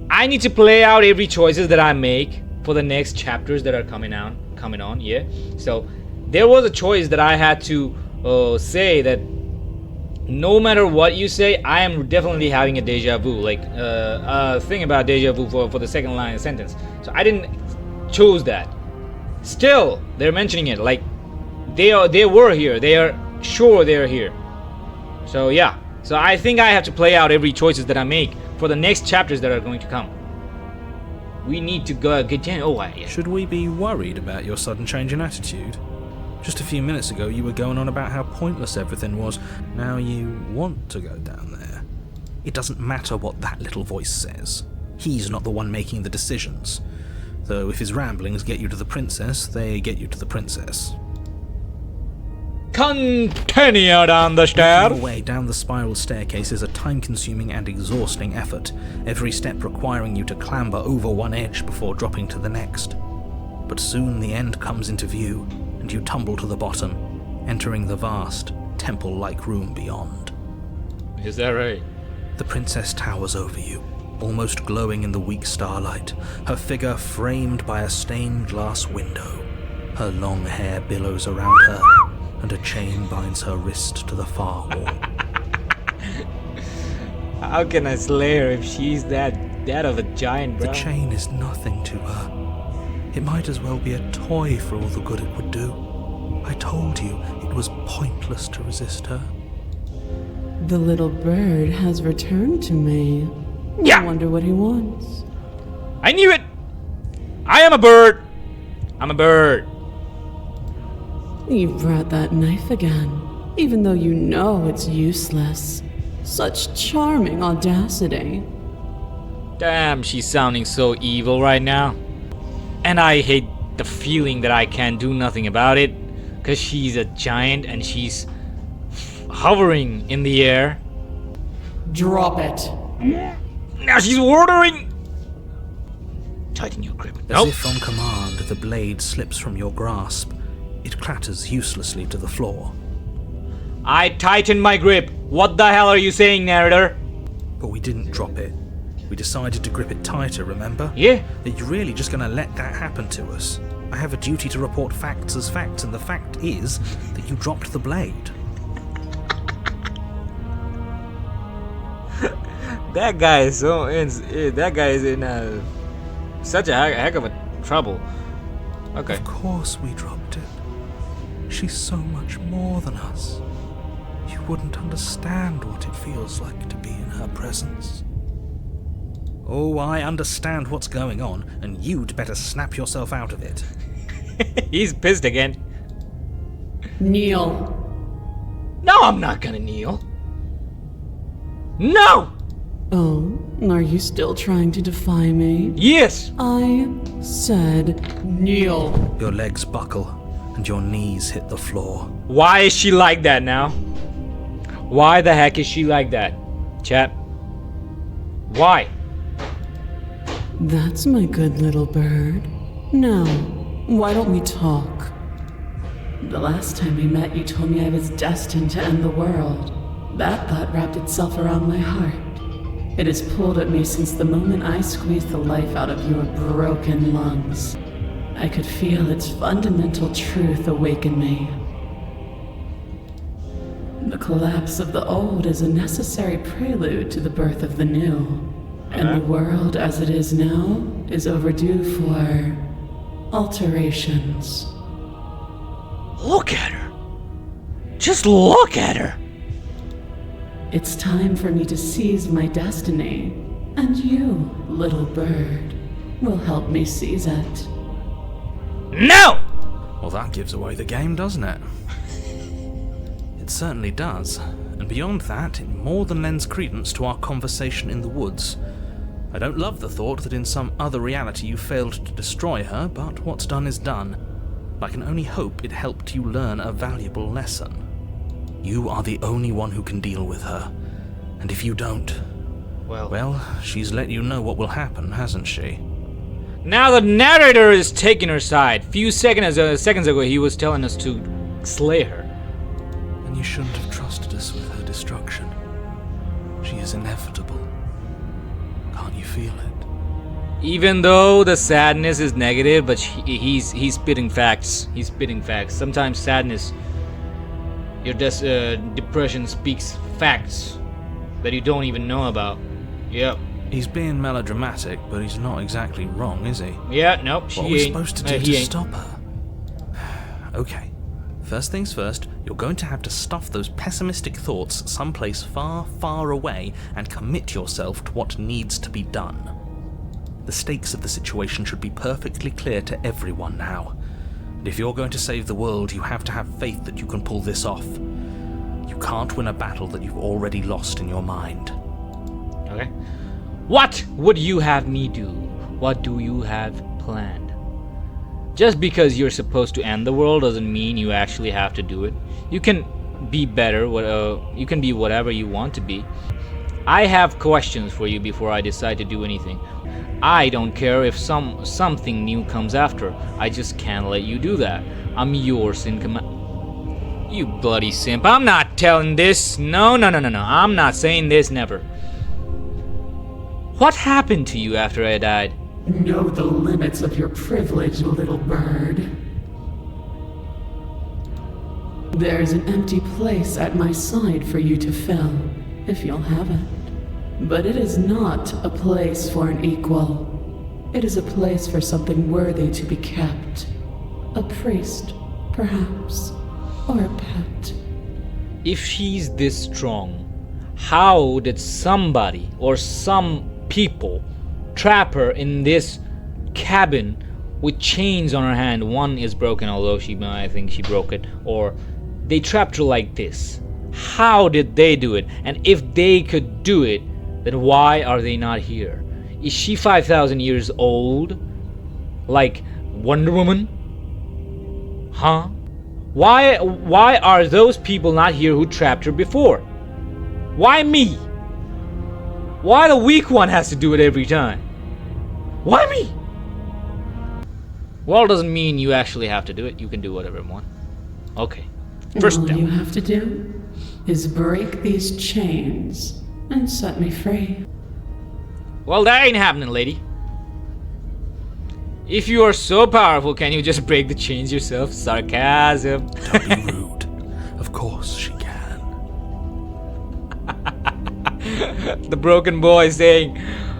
S1: I need to play out every choices that I make for the next chapters that are coming on, yeah. So there was a choice that I had to say that no matter what you say, I am definitely having a deja vu, like a thing about deja vu for the second line of sentence. So I didn't choose that. Still, they're mentioning it, like they were here. They are sure they're here. So yeah. So I think I have to play out every choices that I make for the next chapters that are going to come. We need to go get in. Oh, yeah.
S2: Should we be worried about your sudden change in attitude? Just a few minutes ago you were going on about how pointless everything was. Now you want to go down there. It doesn't matter what that little voice says. He's not the one making the decisions. Though if his ramblings get you to the princess, they get you to the princess.
S1: Continue down the
S2: Your
S1: stairs.
S2: way down the spiral staircase is a time-consuming and exhausting effort, every step requiring you to clamber over one edge before dropping to the next. But soon the end comes into view, and you tumble to the bottom, entering the vast, temple-like room beyond.
S1: Is that right?
S2: The princess towers over you, almost glowing in the weak starlight, her figure framed by a stained glass window. Her long hair billows around her, and a chain binds her wrist to the far wall.
S1: How can I slay her if she's that of a giant, bro?
S2: The chain is nothing to her. It might as well be a toy for all the good it would do. I told you it was pointless to resist her.
S3: The little bird has returned to me.
S1: Yeah.
S3: I wonder what he wants.
S1: I knew it! I am a bird! I'm a bird.
S3: You brought that knife again, even though you know it's useless. Such charming audacity.
S1: Damn, she's sounding so evil right now. And I hate the feeling that I can't do nothing about it, because she's a giant and she's hovering in the air.
S3: Drop it.
S1: Now she's watering! Tighten your grip.
S2: As
S1: Nope.
S2: if on command, the blade slips from your grasp. It clatters uselessly to the floor.
S1: I tightened my grip. What the hell are you saying, narrator?
S2: But we didn't drop it. We decided to grip it tighter, remember?
S1: Yeah?
S2: Are you really just gonna let that happen to us? I have a duty to report facts as facts, and the fact is that you dropped the blade.
S1: That guy is so that guy is in such a heck of a trouble. Okay.
S2: Of course we dropped it. She's so much more than us. You wouldn't understand what it feels like to be in her presence. Oh, I understand what's going on, and you'd better snap yourself out of it.
S1: He's pissed again.
S3: Kneel.
S1: No, I'm not gonna kneel. No!
S3: Oh, are you still trying to defy me?
S1: Yes!
S3: I said kneel.
S2: Your legs buckle, and your knees hit the floor.
S1: Why is she like that now? Why the heck is she like that? Chat. Why?
S3: That's my good little bird. Now, why don't we talk? The last time we met, you told me I was destined to end the world. That thought wrapped itself around my heart. It has pulled at me since the moment I squeezed the life out of your broken lungs. I could feel its fundamental truth awaken me. The collapse of the old is a necessary prelude to the birth of the new. And the world as it is now is overdue for alterations.
S1: Look at her. Just look at her.
S3: It's time for me to seize my destiny, and you, little bird, will help me seize it.
S1: No!
S2: Well, that gives away the game, doesn't it? It certainly does. And beyond that, it more than lends credence to our conversation in the woods. I don't love the thought that in some other reality you failed to destroy her, but what's done is done. I can only hope it helped you learn a valuable lesson. You are the only one who can deal with her. And if you don't, well, she's let you know what will happen, hasn't she?
S1: Now the narrator is taking her side. Few seconds ago he was telling us to slay her.
S2: And you shouldn't have trusted us with her destruction. She is inevitable. Can't you feel it?
S1: Even though the sadness is negative, but he's spitting facts. He's spitting facts. Sometimes sadness, your depression speaks facts that you don't even know about. Yep.
S2: He's being melodramatic, but he's not exactly wrong, is he?
S1: Yeah, nope, she
S2: What
S1: ain't.
S2: are we supposed to do
S1: He
S2: to
S1: ain't.
S2: stop her? Okay. First things first, you're going to have to stuff those pessimistic thoughts someplace far, far away and commit yourself to what needs to be done. The stakes of the situation should be perfectly clear to everyone now. And if you're going to save the world, you have to have faith that you can pull this off. You can't win a battle that you've already lost in your mind.
S1: Okay. What would you have me do? What do you have planned? Just because you're supposed to end the world doesn't mean you actually have to do it. You can be better, you can be whatever you want to be. I have questions for you before I decide to do anything. I don't care if something new comes after. I just can't let you do that. I'm yours in command. You bloody simp. I'm not telling this. No. I'm not saying this, never. What happened to you after I died?
S4: Know the limits of your privilege, little bird. There's an empty place at my side for you to fill, if you'll have it. But it is not a place for an equal. It is a place for something worthy to be kept. A priest, perhaps, or a pet.
S1: If she's this strong, how did somebody or some people trap her in this cabin with chains on her hand? One is broken, although I think she broke it. Or they trapped her like this. How did they do it? And if they could do it, then why are they not here? Is she 5,000 years old? Like Wonder Woman? Huh? Why are those people not here who trapped her before? Why me? Why the weak one has to do it every time? Why me? Well, it doesn't mean you actually have to do it. You can do whatever you want. Okay. First
S4: All
S1: step.
S4: you have to do is break these chains and set me free.
S1: Well, that ain't happening, lady. If you are so powerful, can you just break the chains yourself? Sarcasm.
S2: Don't be rude. Of course she can.
S1: The broken boy saying,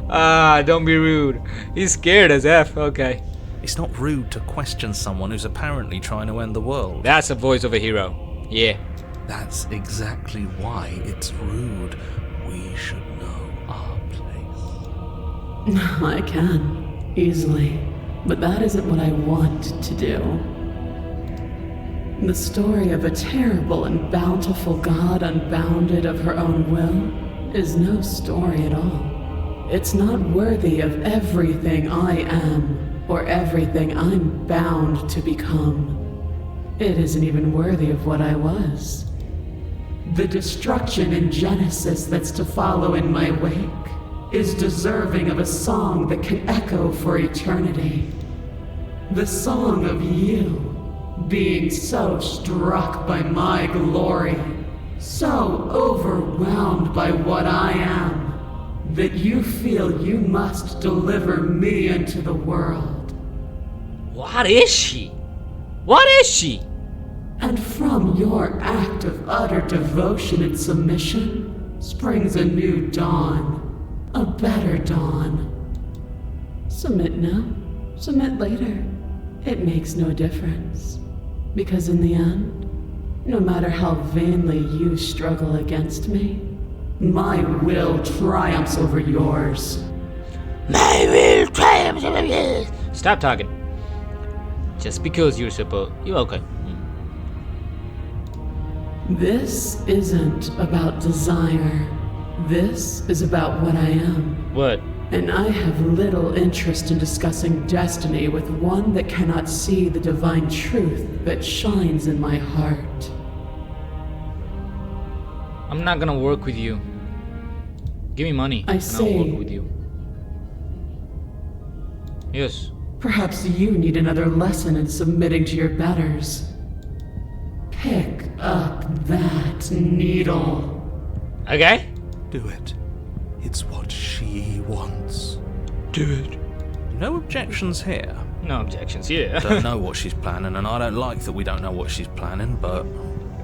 S1: don't be rude. He's scared as F. Okay.
S2: It's not rude to question someone who's apparently trying to end the world.
S1: That's the voice of a hero. Yeah.
S2: That's exactly why it's rude. We should know our place.
S4: I can, easily. But that isn't what I want to do. The story of a terrible and bountiful god unbounded of her own will is no story at all. It's not worthy of everything I am, or everything I'm bound to become. It isn't even worthy of what I was. The destruction in Genesis that's to follow in my wake is deserving of a song that can echo for eternity. The song of you, being so struck by my glory, so overwhelmed by what I am, that you feel you must deliver me into the world.
S1: What is she? What is she?
S4: And from your act of utter devotion and submission springs a new dawn, a better dawn. Submit now, submit later. It makes no difference. Because in the end, no matter how vainly you struggle against me, my will triumphs over yours.
S1: My will triumphs over yours. Stop talking. Just because you're supposed... You okay?
S4: This isn't about desire. This is about what I am.
S1: What?
S4: And I have little interest in discussing destiny with one that cannot see the divine truth that shines in my heart.
S1: I'm not gonna work with you. Give me money.
S4: I
S1: and
S4: say-
S1: I'll work with you. Yes.
S4: Perhaps you need another lesson in submitting to your betters. Pick up that needle.
S1: Okay.
S2: Do it. It's what she wants.
S1: Do it.
S2: No objections here.
S1: No objections, yeah.
S2: Don't know what she's planning, and I don't like that we don't know what she's planning, but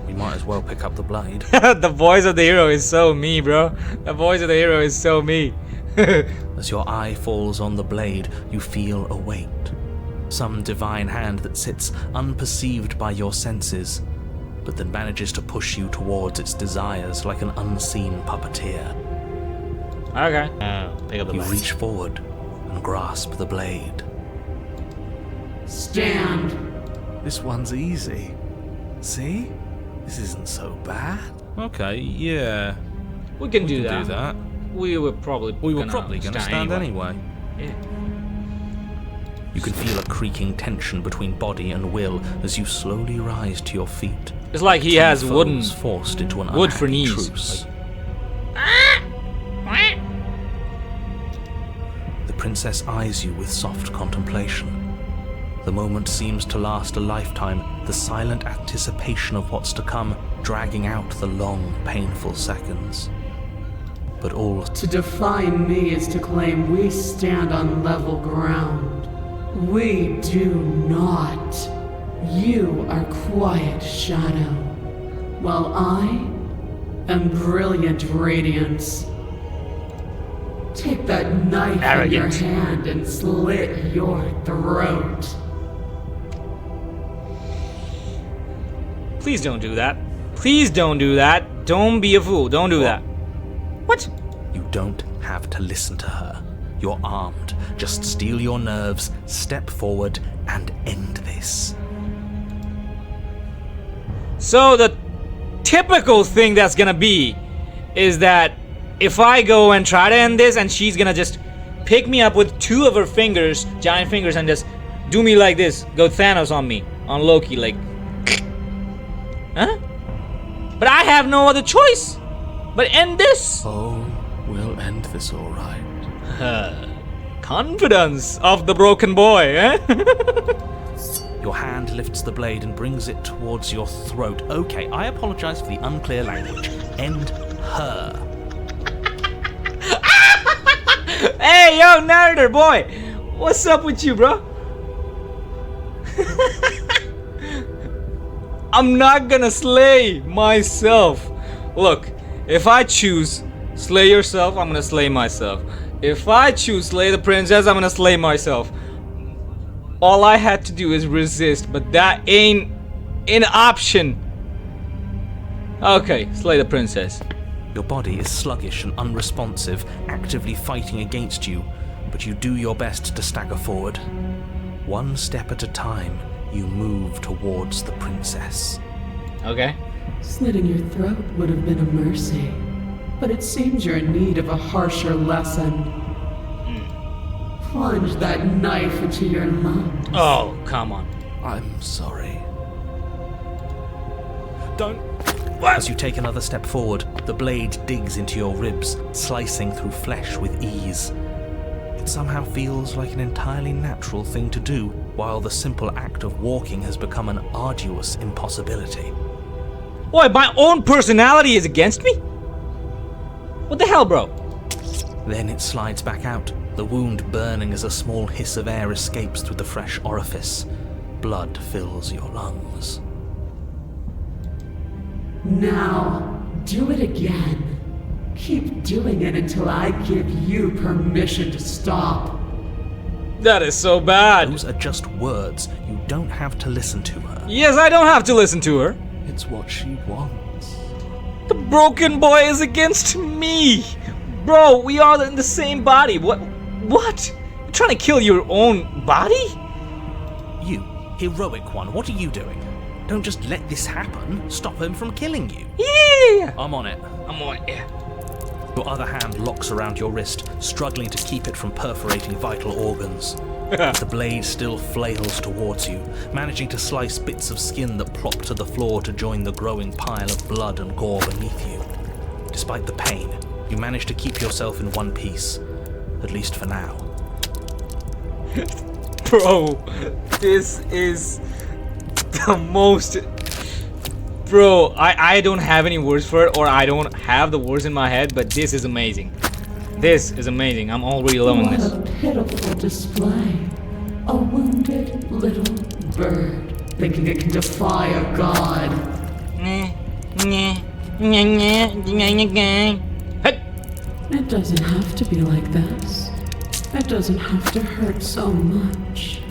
S2: we might as well pick up the blade.
S1: The voice of the hero is so me, bro. The voice of the hero is so me.
S2: As your eye falls on the blade, you feel a weight. Some divine hand that sits unperceived by your senses, but that manages to push you towards its desires like an unseen puppeteer.
S1: Okay. Pick up the
S2: You
S1: blade.
S2: reach forward and grasp the blade.
S4: Stand.
S2: This one's easy. See? This isn't so bad. Okay, yeah.
S1: We can do
S2: Do
S1: that.
S2: that.
S1: We were probably
S2: We were probably going to stand anyway.
S1: Yeah.
S2: You can feel a creaking tension between body and will as you slowly rise to your feet.
S1: It's like he has wooden
S2: forced into an
S1: wood for
S2: unhappy
S1: knees.
S2: truce. The princess eyes you with soft contemplation. The moment seems to last a lifetime, the silent anticipation of what's to come, dragging out the long, painful seconds. But all
S4: To define me is to claim we stand on level ground. We do not. You are quiet shadow, while I am brilliant radiance. Take that knife
S1: Arrogant.
S4: in your hand and slit your throat.
S1: Please don't do that. Please don't do that. Don't be a fool. Don't do that. What?
S2: You don't have to listen to her. You're armed. Just steel your nerves, step forward, and end this.
S1: So the typical thing that's gonna be is that if I go and try to end this and she's gonna just pick me up with two of her fingers, giant fingers, and just do me like this, go Thanos on me, on Loki, like, huh? But I have no other choice but end this.
S2: Oh, we'll end this all right.
S1: Confidence of the broken boy, eh?
S2: Your hand lifts the blade and brings it towards your throat. Okay, I apologize for the unclear language. End her.
S1: Hey, yo, narrator boy, what's up with you, bro? I'm not gonna slay myself. Look, if I choose slay yourself, I'm gonna slay myself. If I choose slay the princess, I'm gonna slay myself. All I had to do is resist, but that ain't an option. Okay, slay the princess.
S2: Your body is sluggish and unresponsive, actively fighting against you, but you do your best to stagger forward. One step at a time, you move towards the princess.
S1: Okay.
S4: Slitting your throat would have been a mercy, but it seems you're in need of a harsher lesson. Plunge that knife into your lungs.
S1: Oh, come on.
S2: I'm sorry. Don't. As you take another step forward, the blade digs into your ribs, slicing through flesh with ease. It somehow feels like an entirely natural thing to do, while the simple act of walking has become an arduous impossibility.
S1: Why, my own personality is against me? What the hell, bro?
S2: Then it slides back out, the wound burning as a small hiss of air escapes through the fresh orifice. Blood fills your lungs.
S4: Now, do it again. Keep doing it until I give you permission to stop.
S1: That is so bad.
S2: Those are just words. You don't have to listen to her.
S1: Yes, I don't have to listen to her.
S2: It's what she wants.
S1: The broken boy is against me. Bro, we are in the same body. What? You're trying to kill your own body?
S2: You, heroic one, what are you doing? Don't just let this happen. Stop him from killing you.
S1: Yeah.
S2: I'm on it.
S1: I'm on it, yeah.
S2: Your other hand locks around your wrist, struggling to keep it from perforating vital organs. The blade still flails towards you, managing to slice bits of skin that plop to the floor to join the growing pile of blood and gore beneath you. Despite the pain, you manage to keep yourself in one piece, at least for now.
S1: Bro, this is the most... Bro, I don't have any words for it, or I don't have the words in my head, but this is amazing. This is amazing. I'm already loving this.
S4: What a pitiful display. A wounded little bird, thinking it can defy a god.
S1: Hey.
S4: It doesn't have to be like this. It doesn't have to hurt so much.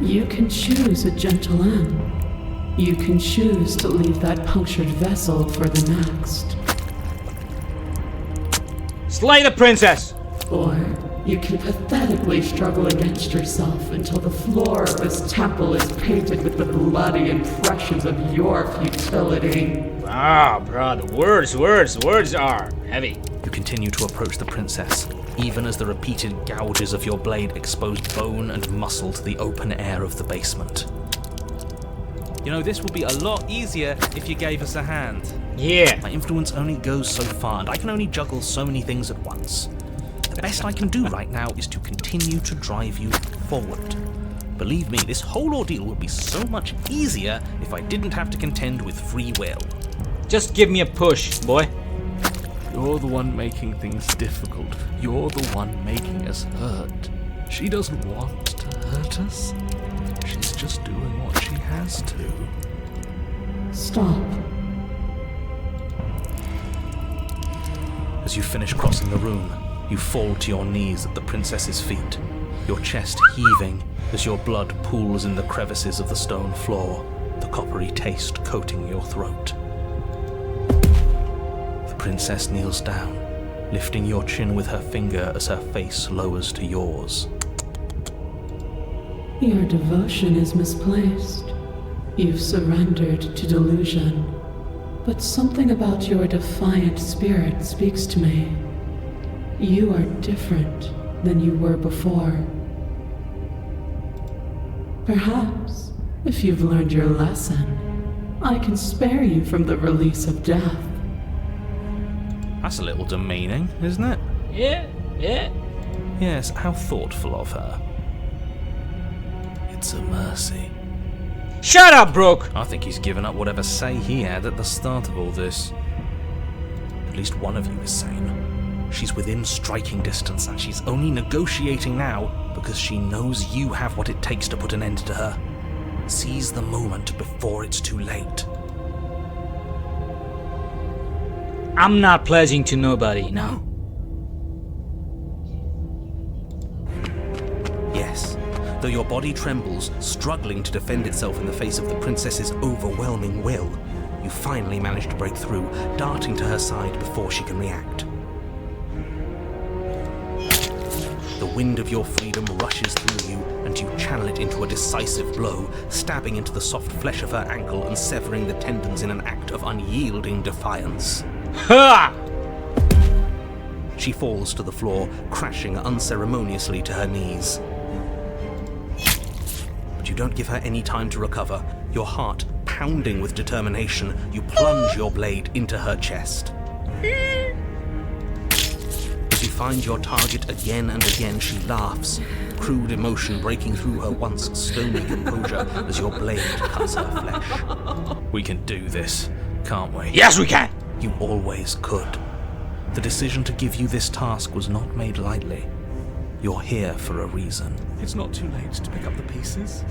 S4: You can choose a gentle end. You can choose to leave that punctured vessel for the next.
S1: Slay the princess!
S4: Or you can pathetically struggle against yourself until the floor of this temple is painted with the bloody impressions of your futility.
S1: Ah, bro, the words are heavy.
S2: You You continue to approach the princess, even as the repeated gouges of your blade expose bone and muscle to the open air of the basement. You know, this would be a lot easier if you gave us a hand.
S1: Yeah.
S2: My influence only goes so far, and I can only juggle so many things at once. The best I can do right now is to continue to drive you forward. Believe me, this whole ordeal would be so much easier if I didn't have to contend with free will.
S1: Just give me a push, boy.
S2: You're the one making things difficult. You're the one making us hurt. She doesn't want to hurt us. She's just doing what she has to.
S4: Stop.
S2: As you finish crossing the room, you fall to your knees at the princess's feet, your chest heaving as your blood pools in the crevices of the stone floor, the coppery taste coating your throat. The princess kneels down, lifting your chin with her finger as her face lowers to yours.
S4: Your devotion is misplaced. You've surrendered to delusion. But something about your defiant spirit speaks to me. You are different than you were before. Perhaps, if you've learned your lesson, I can spare you from the release of death.
S2: That's a little demeaning, isn't it?
S1: Yeah.
S2: Yes, how thoughtful of her. It's a mercy.
S1: Shut up, Brooke!
S2: I think he's given up whatever say he had at the start of all this. At least one of you is sane. She's within striking distance, and she's only negotiating now because she knows you have what it takes to put an end to her. Seize the moment before it's too late.
S1: I'm not pledging to nobody, no.
S2: Yes, though your body trembles, struggling to defend itself in the face of the princess's overwhelming will, you finally manage to break through, darting to her side before she can react. The wind of your freedom rushes through you, and you channel it into a decisive blow, stabbing into the soft flesh of her ankle and severing the tendons in an act of unyielding defiance.
S1: Ha!
S2: She falls to the floor, crashing unceremoniously to her knees. But you don't give her any time to recover. Your heart pounding with determination, you plunge your blade into her chest. As you find your target again and again, she laughs, crude emotion breaking through her once stony composure as your blade cuts her flesh. We can do this, can't we?
S1: Yes, we can!
S2: You always could. The decision to give you this task was not made lightly. You're here for a reason.
S5: It's not too late to pick up the pieces.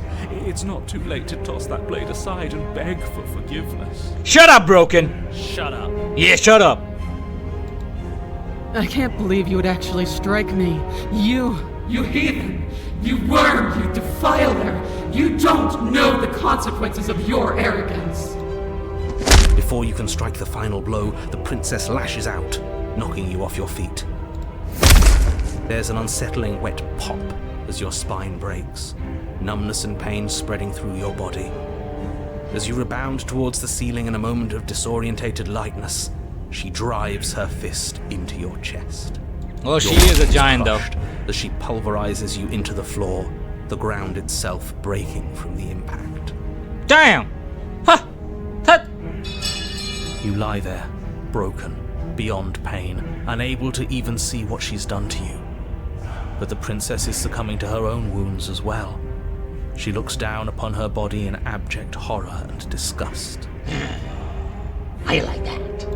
S5: It's not too late to toss that blade aside and beg for forgiveness.
S1: Shut up, Broken!
S2: Shut up.
S1: Yeah, shut up!
S4: I can't believe you would actually strike me. You heathen! You worm! You defiler! You don't know the consequences of your arrogance!
S2: Before you can strike the final blow, the princess lashes out, knocking you off your feet. There's an unsettling wet pop as your spine breaks, numbness and pain spreading through your body. As you rebound towards the ceiling in a moment of disorientated lightness, she drives her fist into your chest.
S1: Oh, she
S2: Your
S1: is a
S2: body
S1: giant, though.
S2: crushed as she pulverizes you into the floor, the ground itself breaking from the impact.
S1: Damn! Ha! Hut!
S2: You lie there, broken, beyond pain, unable to even see what she's done to you. But the princess is succumbing to her own wounds as well. She looks down upon her body in abject horror and disgust.
S1: I like that.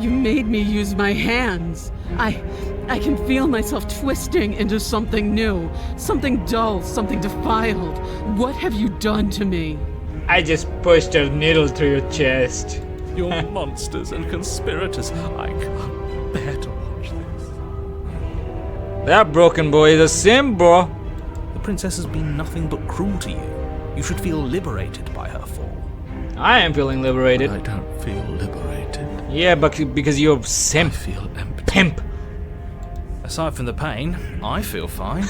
S4: You made me use my hands. I can feel myself twisting into something new, something dull, something defiled. What have you done to me?
S1: I just pushed a needle through your chest.
S5: You're monsters and conspirators. I can't bear to watch this.
S1: That Broken boy is a sim, bro.
S2: The princess has been nothing but cruel to you. You should feel liberated by her fall.
S1: I am feeling liberated.
S5: I don't feel liberated.
S1: Yeah, but because you're
S5: I
S1: simp.
S5: feel empty.
S1: Pimp.
S2: Aside from the pain, I feel fine.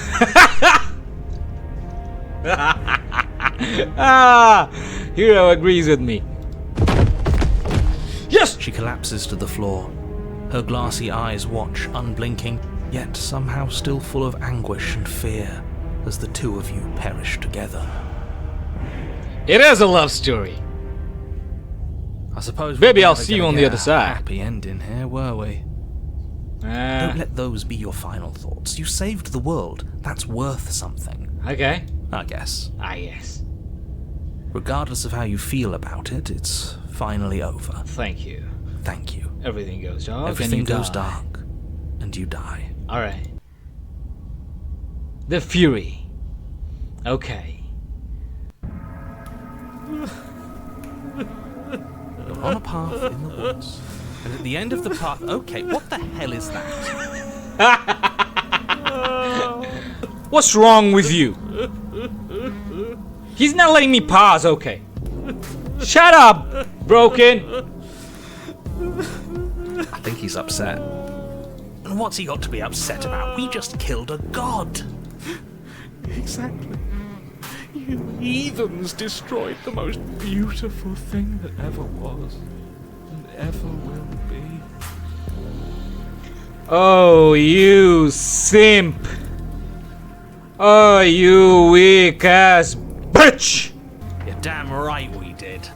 S1: Hero agrees with me. Yes!
S2: She collapses to the floor, Her glassy eyes watch, unblinking, yet somehow still full of anguish and fear as the two of you perish together.
S1: It is a love story.
S2: I suppose
S1: Baby,
S2: we were
S1: I'll
S2: never
S1: see you
S2: gonna
S1: on the
S2: get
S1: other
S2: a
S1: side.
S2: Happy ending here, were we? Don't let those be your final thoughts. You saved the world. That's worth something,
S1: Okay.
S2: I guess.
S1: Ah, yes.
S2: Regardless of how you feel about it, it's finally over.
S1: Thank you.
S2: Thank you.
S1: Everything goes dark.
S2: Everything
S1: and you
S2: goes
S1: die.
S2: dark, and you die.
S1: Alright. The Fury. Okay.
S2: You're on a path in the woods, and at the end of the path... Okay, what the hell is that?
S1: What's wrong with you? He's not letting me pause, okay. Shut up, Broken.
S2: I think he's upset. And what's he got to be upset about? We just killed a god.
S5: Exactly. You heathens destroyed the most beautiful thing that ever was and ever will be.
S1: Oh, you simp. Oh, you weak ass bitch.
S2: You're damn right we did.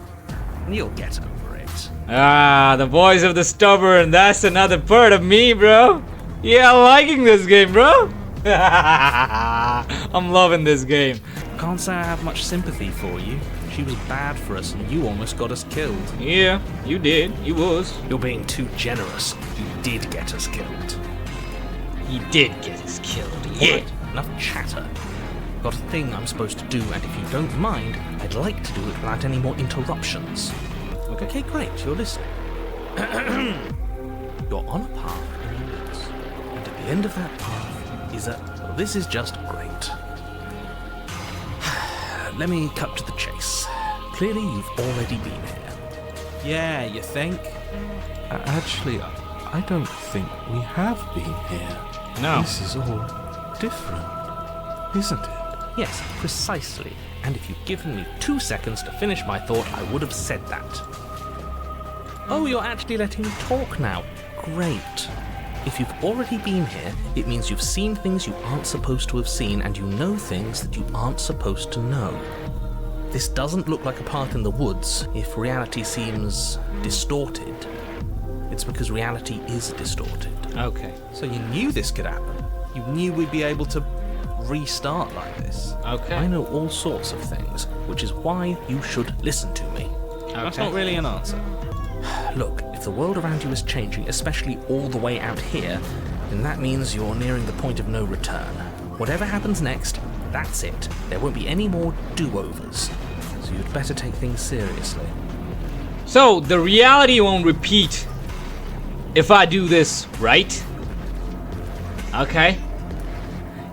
S2: And you'll get over it.
S1: Ah, the voice of the stubborn. That's another part of me, bro. Yeah, I'm liking this game, bro. I'm loving this game.
S2: Can't say I have much sympathy for you. She was bad for us and you almost got us killed.
S1: Yeah, you did. You was.
S2: You're being too generous. You did get us killed.
S1: He did get us killed. Yeah.
S2: Alright, enough chatter. Got a thing I'm supposed to do, and if you don't mind, I'd like to do it without any more interruptions. Okay, great, you're listening. You're on a path in the woods, and at the end of that path is a... Well, this is just great. Let me cut to the chase. Clearly you've already been here. Yeah, you think?
S5: Actually, I don't think we have been here.
S1: No.
S5: This is all different, isn't it?
S2: Yes, precisely. And if you'd given me 2 seconds to finish my thought, I would have said that. Oh, you're actually letting me talk now. Great. If you've already been here, it means you've seen things you aren't supposed to have seen, and you know things that you aren't supposed to know. This doesn't look like a path in the woods. If reality seems distorted, it's because reality is distorted.
S1: Okay.
S2: So you knew this could happen. You knew we'd be able to restart like this.
S1: Okay.
S2: I know all sorts of things, which is why you should listen to me. That's not really an answer. Look, if the world around you is changing, especially all the way out here, then that means you're nearing the point of no return. Whatever happens next, that's it. There won't be any more do-overs. So you'd better take things seriously.
S1: So, the reality won't repeat if I do this, right? Okay.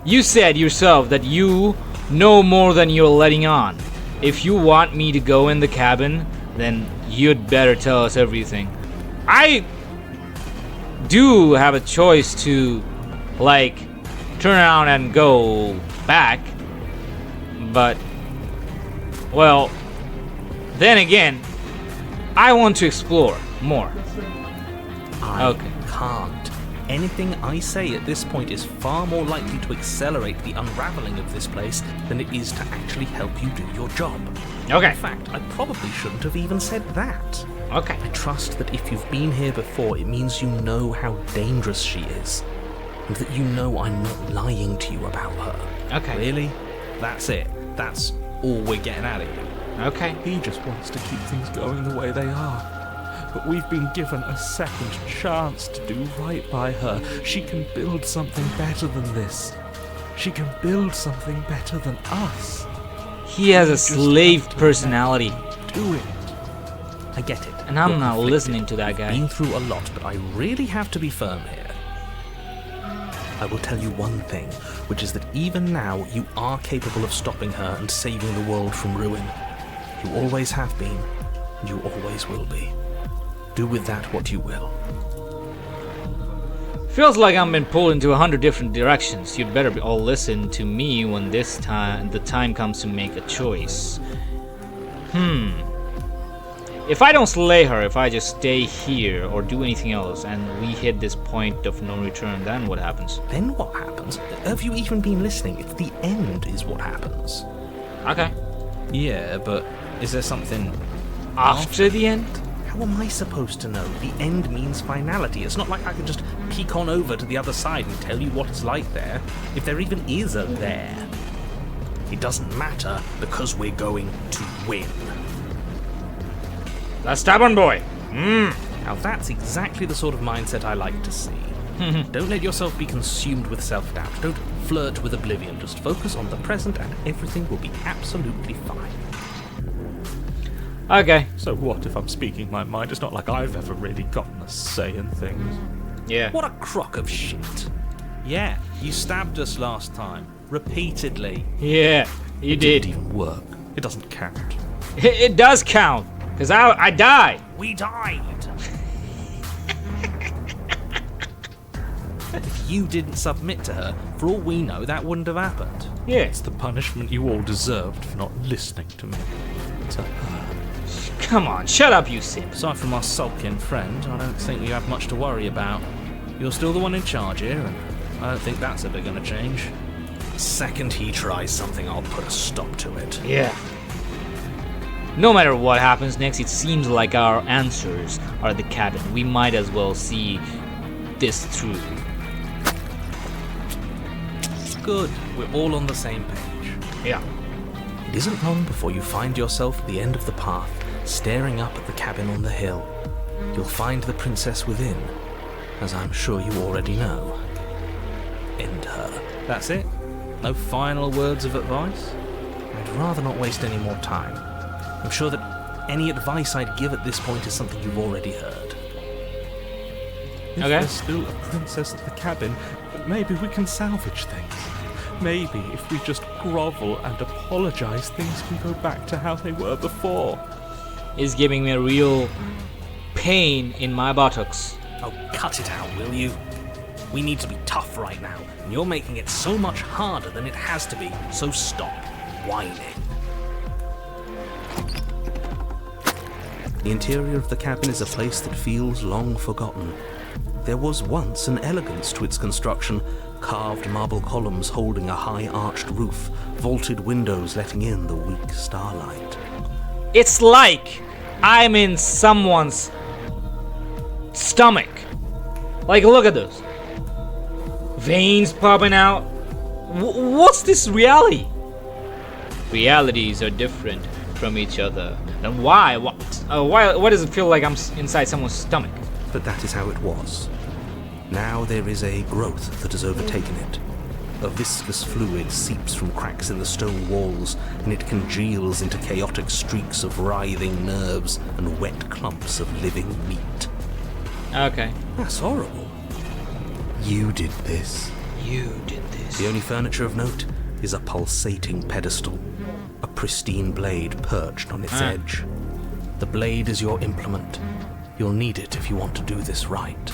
S1: You said yourself that you know more than you're letting on. If you want me to go in the cabin, then you'd better tell us everything. I do have a choice to, like, turn around and go back, but, well, then again, I want to explore more.
S2: I can't. Anything I say at this point is far more likely to accelerate the unraveling of this place than it is to actually help you do your job.
S1: Okay.
S2: In fact, I probably shouldn't have even said that.
S1: Okay.
S2: I trust that if you've been here before, it means you know how dangerous she is, and that you know I'm not lying to you about her.
S1: Okay.
S2: Really? That's it. That's all we're getting out of you.
S1: Okay.
S5: He just wants to keep things going the way they are. But we've been given a second chance to do right by her. She can build something better than this. She can build something better than us.
S1: He has a slave personality,
S2: Do it. I get it.
S1: and I'm
S2: You're
S1: not
S2: conflicted.
S1: listening to that
S2: Been
S1: guy.
S2: through a lot, but I really have to be firm here. I will tell you one thing, which is that even now you are capable of stopping her and saving the world from ruin. You always have been, and you always will be. Do with that what you will.
S1: Feels like I'm been pulled into 100 different directions. You'd better all listen to me when the time comes to make a choice. If I don't slay her, if I just stay here or do anything else, and we hit this point of no return, then what happens?
S2: Then what happens? Have you even been listening? It's the end is what happens.
S1: Okay.
S2: Yeah, but is there something
S1: After the end?
S2: How am I supposed to know? The end means finality. It's not like I can just peek on over to the other side and tell you what it's like there, if there even is a there. It doesn't matter because we're going to win.
S1: That stubborn boy.
S2: Now that's exactly the sort of mindset I like to see. Don't let yourself be consumed with self-doubt. Don't flirt with oblivion. Just focus on the present and everything will be absolutely fine.
S1: Okay.
S5: So what if I'm speaking my mind? It's not like I've ever really gotten a say in things.
S1: Yeah.
S2: What a crock of shit. Yeah, you stabbed us last time. Repeatedly.
S1: Yeah, you
S2: It
S1: did.
S2: didn't even work.
S5: It doesn't count.
S1: It does count. Because I died.
S2: We died! If you didn't submit to her, for all we know, that wouldn't have happened.
S1: Yeah.
S5: It's the punishment you all deserved for not listening to me. To her.
S1: Come on, shut up, you simp.
S2: Aside from our sulking friend, I don't think you have much to worry about. You're still the one in charge here, and I don't think that's ever going to change. The second he tries something, I'll put a stop to it.
S1: Yeah. No matter what happens next, it seems like our answers are the cabin. We might as well see this through.
S2: Good, we're all on the same page.
S1: Yeah.
S2: It isn't long before you find yourself at the end of the path, staring up at the cabin on the hill. You'll find the princess within, as I'm sure you already know. End her. That's it? No final words of advice? I'd rather not waste any more time. I'm sure that any advice I'd give at this point is something you've already heard.
S5: If
S1: Okay.
S5: there's still a princess at the cabin, maybe we can salvage things. Maybe if we just grovel and apologize, things can go back to how they were before.
S1: It's giving me a real pain in my buttocks.
S2: Oh, cut it out, will you? We need to be tough right now, and you're making it so much harder than it has to be, so stop whining. The interior of the cabin is a place that feels long forgotten. There was once an elegance to its construction, carved marble columns holding a high-arched roof, vaulted windows letting in the weak starlight.
S1: It's like I'm in someone's stomach. Like, look at those. Veins popping out. What's this reality? Realities are different from each other. And why? Why does it feel like I'm inside someone's stomach?
S2: But that is how it was. Now there is a growth that has overtaken it. A viscous fluid seeps from cracks in the stone walls, and it congeals into chaotic streaks of writhing nerves and wet clumps of living meat.
S1: Okay.
S2: That's horrible. You did this.
S1: You did this.
S2: The only furniture of note is a pulsating pedestal, a pristine blade perched on its edge. The blade is your implement. You'll need it if you want to do this right.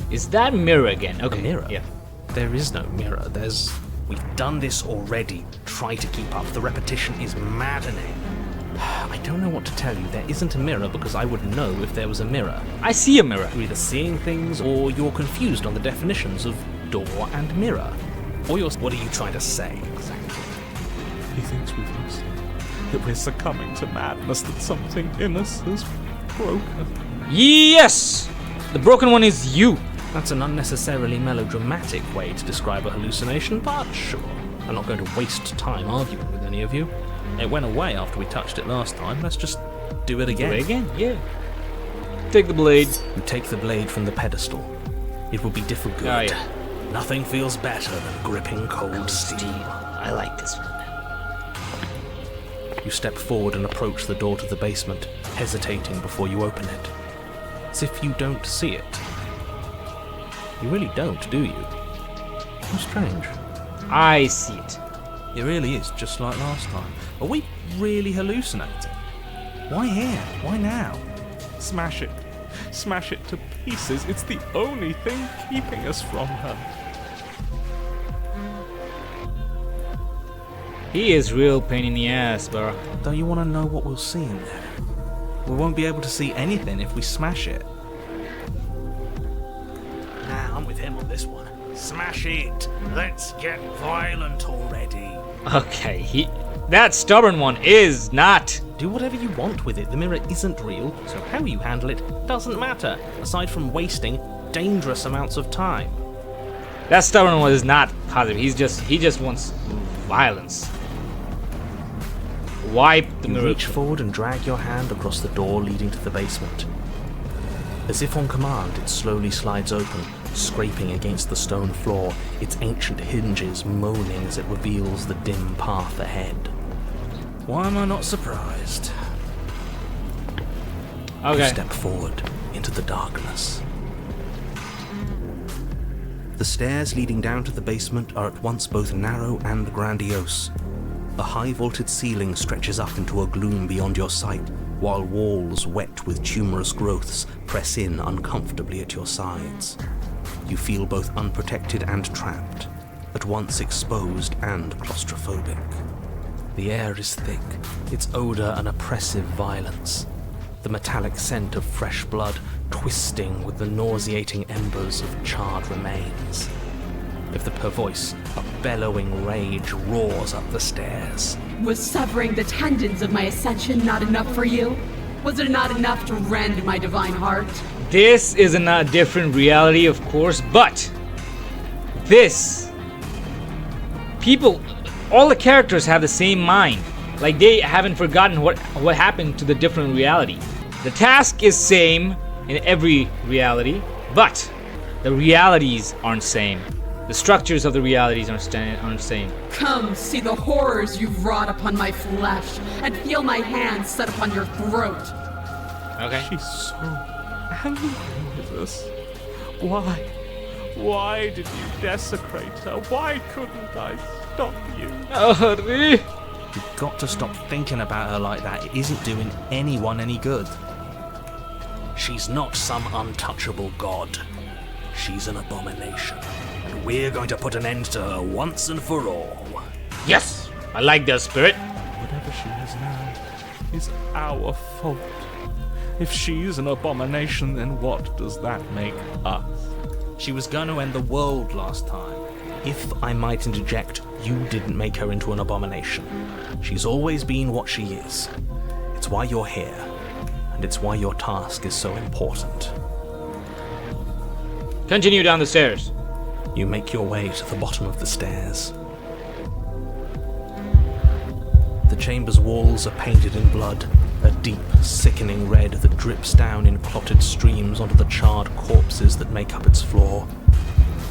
S1: Is that mirror again? Okay.
S2: A mirror?
S1: Yeah.
S2: There is no mirror. We've done this already. Try to keep up. The repetition is maddening. I don't know what to tell you. There isn't a mirror because I would know if there was a mirror.
S1: I see a mirror.
S2: You're either seeing things or you're confused on the definitions of door and mirror. Or what are you trying to say exactly?
S5: He thinks we've lost him. That we're succumbing to madness, that something in us is broken.
S1: Yes! The broken one is you.
S2: That's an unnecessarily melodramatic way to describe a hallucination, but sure. I'm not going to waste time arguing with any of you. It went away after we touched it last time. Let's just do it again.
S1: Do it again? Yeah. Take the blade.
S2: You take the blade from the pedestal. It will be difficult.
S1: Oh, yeah.
S2: Nothing feels better than gripping cold steel.
S1: I like this one.
S2: You step forward and approach the door to the basement, hesitating before you open it. As if you don't see it. You really don't, do you? How strange.
S1: I see it.
S2: It really is just like last time. Are we really hallucinating? Why here? Why now?
S5: Smash it. Smash it to pieces. It's the only thing keeping us from her.
S1: He is real pain in the ass, bro.
S2: Don't you want to know what we'll see in there? We won't be able to see anything if we smash it. Nah, I'm with him on this one. Smash it! Let's get violent already.
S1: Okay, that stubborn one is not.
S2: Do whatever you want with it. The mirror isn't real, so how you handle it doesn't matter, aside from wasting dangerous amounts of time.
S1: That stubborn one is not positive. He just wants violence. Wipe the
S2: You
S1: mirror.
S2: reach forward and drag your hand across the door leading to the basement. As if on command, it slowly slides open, scraping against the stone floor, its ancient hinges moaning as it reveals the dim path ahead. Why am I not surprised? You
S1: Okay.
S2: step forward into the darkness. The stairs leading down to the basement are at once both narrow and grandiose. The high vaulted ceiling stretches up into a gloom beyond your sight, while walls wet with tumorous growths press in uncomfortably at your sides. You feel both unprotected and trapped, at once exposed and claustrophobic. The air is thick, its odor an oppressive violence. The metallic scent of fresh blood twisting with the nauseating embers of charred remains. If the voice of bellowing rage roars up the stairs.
S4: Was severing the tendons of my ascension not enough for you? Was it not enough to rend my divine heart?
S1: This is a different reality, of course, but this people, all the characters have the same mind. Like they haven't forgotten what happened to the different reality. The task is same in every reality, but the realities aren't same. The structures of the realities aren't same.
S4: Come, see the horrors you've wrought upon my flesh, and feel my hands set upon your throat.
S1: Okay.
S5: She's so angry with us. Why? Why did you desecrate her? Why couldn't I stop you?
S2: You've got to stop thinking about her like that. It isn't doing anyone any good. She's not some untouchable god. She's an abomination. And we're going to put an end to her once and for all.
S1: Yes, I like that spirit.
S5: Whatever she is now is our fault. If she's an abomination, then what does that make us?
S2: She was going to end the world last time. If I might interject, you didn't make her into an abomination. She's always been what she is. It's why you're here, and it's why your task is so important.
S1: Continue down the stairs.
S2: You make your way to the bottom of the stairs. The chamber's walls are painted in blood, a deep, sickening red that drips down in clotted streams onto the charred corpses that make up its floor.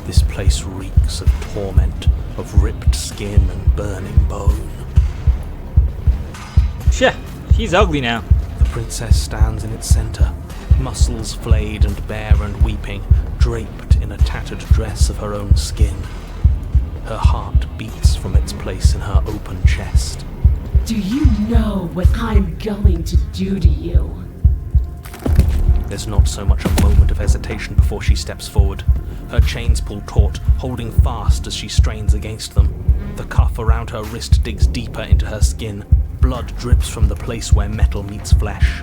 S2: This place reeks of torment, of ripped skin and burning bone.
S1: Shit, she's ugly now.
S2: The princess stands in its center, muscles flayed and bare and weeping, draped in a tattered dress of her own skin. Her heart beats from its place in her open chest.
S4: Do you know what I'm going to do to you?
S2: There's not so much a moment of hesitation before she steps forward. Her chains pull taut, holding fast as she strains against them. The cuff around her wrist digs deeper into her skin. Blood drips from the place where metal meets flesh.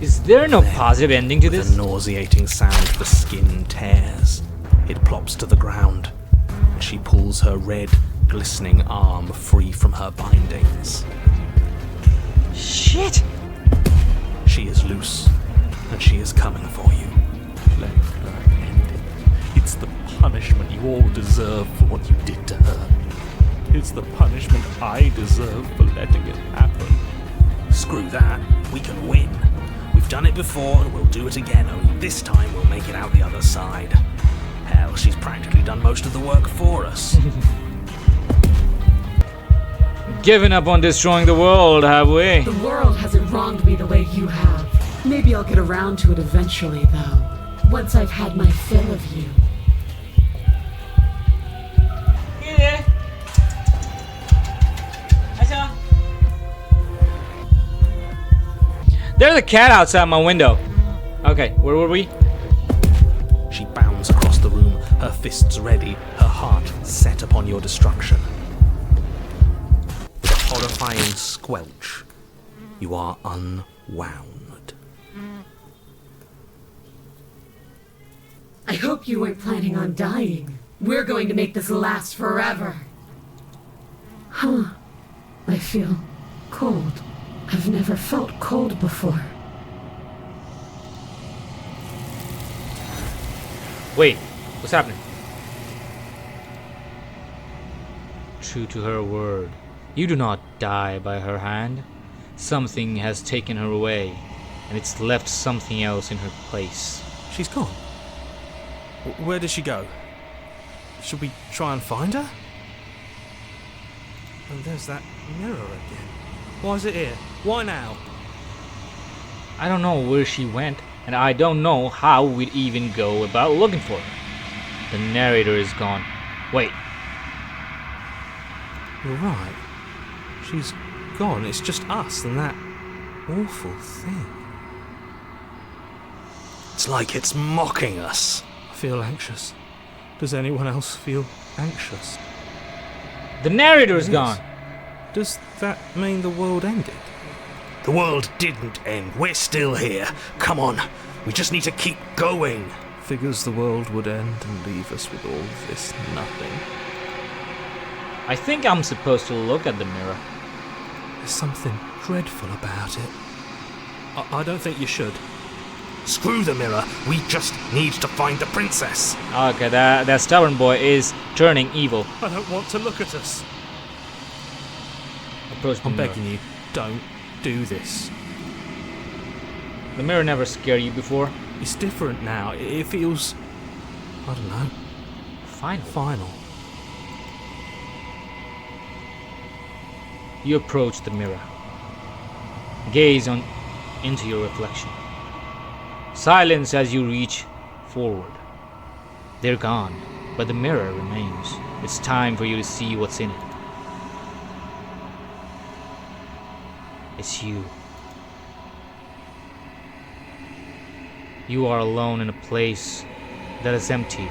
S1: Is there no positive ending to
S2: With
S1: this?
S2: a nauseating sound, the skin tears. It plops to the ground, and she pulls her red, glistening arm free from her bindings.
S1: Shit!
S2: She is loose, and she is coming for you.
S5: Let her end it. It's the punishment you all deserve for what you did to her. It's the punishment I deserve for letting it happen.
S2: Screw that. We can win. We've done it before, and we'll do it again, only this time we'll make it out the other side. Hell, she's practically done most of the work for us.
S1: Given up on destroying the world, have we?
S4: The world hasn't wronged me the way you have. Maybe I'll get around to it eventually, though. Once I've had my fill of you.
S1: Yeah. There's a cat outside my window. Okay, where were we?
S2: She bounds across the room, her fists ready, her heart set upon your destruction. horrifying squelch, you are unwound.
S4: I hope you weren't planning on dying. We're going to make this last forever. Huh. I feel cold. I've never felt cold before.
S1: Wait, what's happening? True to her word, you do not die by her hand. Something has taken her away, and it's left something else in her place.
S2: She's gone. Where did she go? Should we try and find her? And there's that mirror again. Why is it here? Why now?
S1: I don't know where she went, and I don't know how we'd even go about looking for her. The narrator is gone. Wait,
S2: You're right. She's gone. It's just us and that awful thing. It's like it's mocking us. I feel anxious. Does anyone else feel anxious?
S1: the narrator is
S2: Yes.
S1: gone.
S2: Does that mean the world ended? The world didn't end. We're still here. Come on. We just need to keep going. Figures the world would end and leave us with all this nothing.
S1: I think I'm supposed to look at the mirror.
S2: There's something dreadful about it. I don't think you should. Screw the mirror. We just need to find the princess.
S1: Okay, that stubborn boy is turning evil.
S2: I don't want to look at us.
S1: Approach the
S2: I'm
S1: mirror.
S2: begging you, don't do this.
S1: The mirror never scared you before.
S2: It's different now. It feels, I don't know, final.
S1: You approach the mirror. Gaze into your reflection. Silence as you reach forward. They're gone, but the mirror remains. It's time for you to see what's in it. It's you. You are alone in a place that is empty.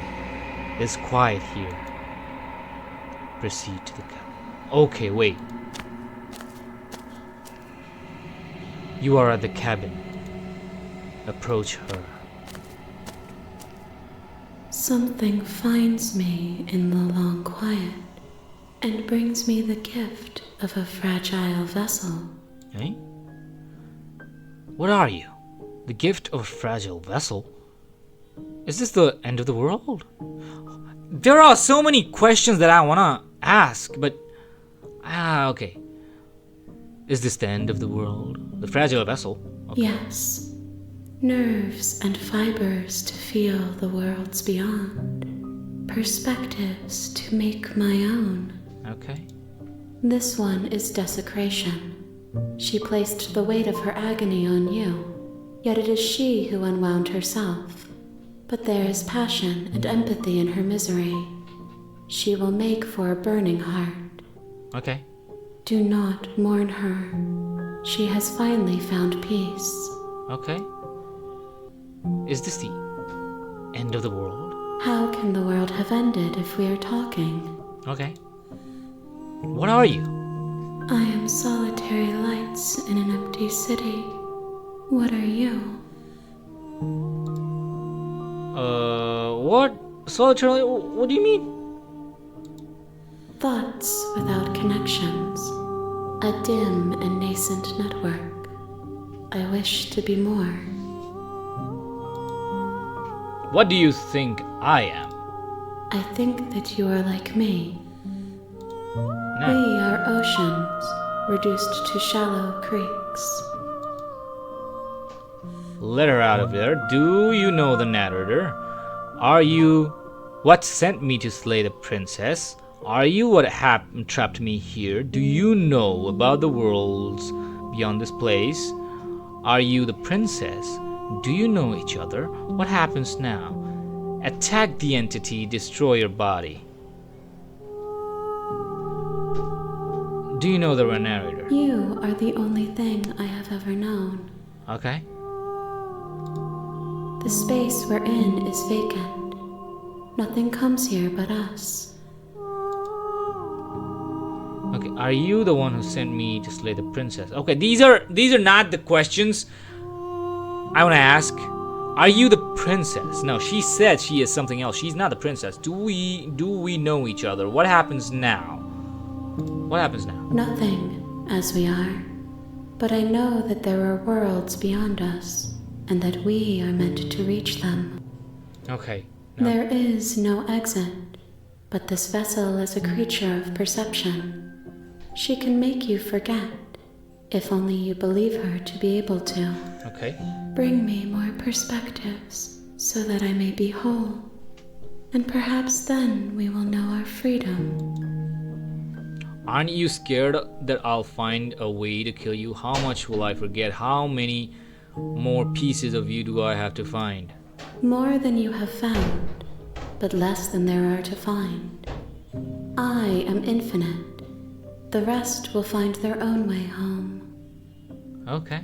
S1: It's quiet here. Proceed to the cabin. Okay, wait. You are at the cabin. Approach her.
S3: Something finds me in the long quiet and brings me the gift of a fragile vessel.
S1: Eh? What are you? The gift of a fragile vessel? Is this the end of the world? There are so many questions that I wanna ask, but... okay. Is this the end of the world? The fragile vessel? Okay.
S3: Yes. Nerves and fibers to feel the worlds beyond. Perspectives to make my own.
S1: Okay.
S3: This one is desecration. She placed the weight of her agony on you, yet it is she who unwound herself. But there is passion and empathy in her misery. She will make for a burning heart.
S1: Okay.
S3: Do not mourn her. She has finally found peace.
S1: Okay. Is this the end of the world?
S3: How can the world have ended if we are talking?
S1: Okay. What are you?
S3: I am solitary lights in an empty city. What are you?
S1: What? Solitary? What do you mean?
S3: Thoughts without connections. A dim and nascent network. I wish to be more.
S1: What do you think I am?
S3: I think that you are like me.
S1: No.
S3: We are oceans, reduced to shallow creeks.
S1: Let her out of there. Do you know the narrator? Are you what sent me to slay the princess? Are you what trapped me here? Do you know about the worlds beyond this place? Are you the princess? Do you know each other? What happens now? Attack the entity, destroy your body. Do you know the narrator?
S3: You are the only thing I have ever known.
S1: Okay.
S3: The space we're in is vacant. Nothing comes here but us.
S1: Okay, Are you the one who sent me to slay the princess? Okay, these are not the questions I want to ask. Are you the princess? No, she said she is something else. She's not the princess. Do we know each other? What happens now? What happens now?
S6: Nothing, as we are. But I know that there are worlds beyond us, and that we are meant to reach them.
S1: Okay. No.
S6: There is no exit, but this vessel is a creature of perception. She can make you forget, if only you believe her to be able to.
S1: Okay.
S6: Bring me more perspectives, so that I may be whole, and perhaps then we will know our freedom.
S1: Aren't you scared that I'll find a way to kill you? How much will I forget? How many more pieces of you do I have to find?
S6: More than you have found, but less than there are to find. I am infinite. The rest will find their own way home.
S1: Okay.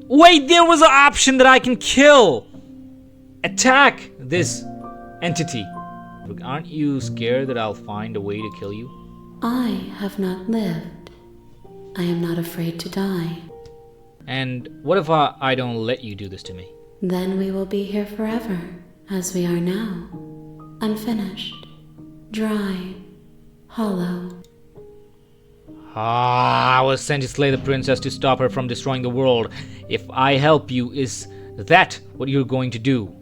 S1: Wait, there was an option that I can kill! Attack this entity. Aren't you scared that I'll find a way to kill you?
S6: I have not lived. I am not afraid to die.
S1: And what if I don't let you do this to me?
S6: Then we will be here forever, as we are now. Unfinished, dry, hollow.
S1: I was sent to slay the princess to stop her from destroying the world. If I help you, is that what you're going to do?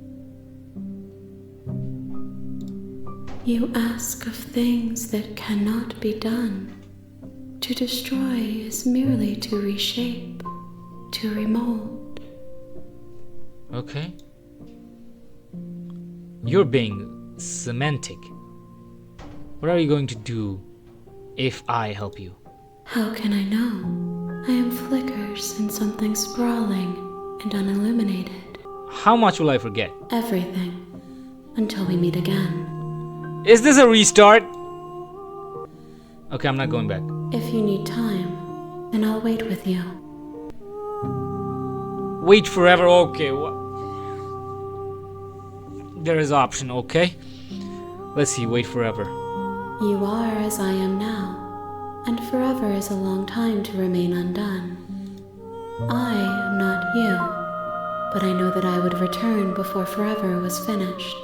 S6: You ask of things that cannot be done. To destroy is merely to reshape, to remold.
S1: Okay. You're being semantic. What are you going to do if I help you?
S6: How can I know? I am flickers in something sprawling and unilluminated.
S1: How much will I forget?
S6: Everything. Until we meet again.
S1: Is this a restart? Okay, I'm not going back.
S6: If you need time, then I'll wait with you.
S1: Wait forever, okay. There is option, okay? Let's see, wait forever.
S6: You are as I am now. And forever is a long time to remain undone. I am not you, but I know that I would return before forever was finished.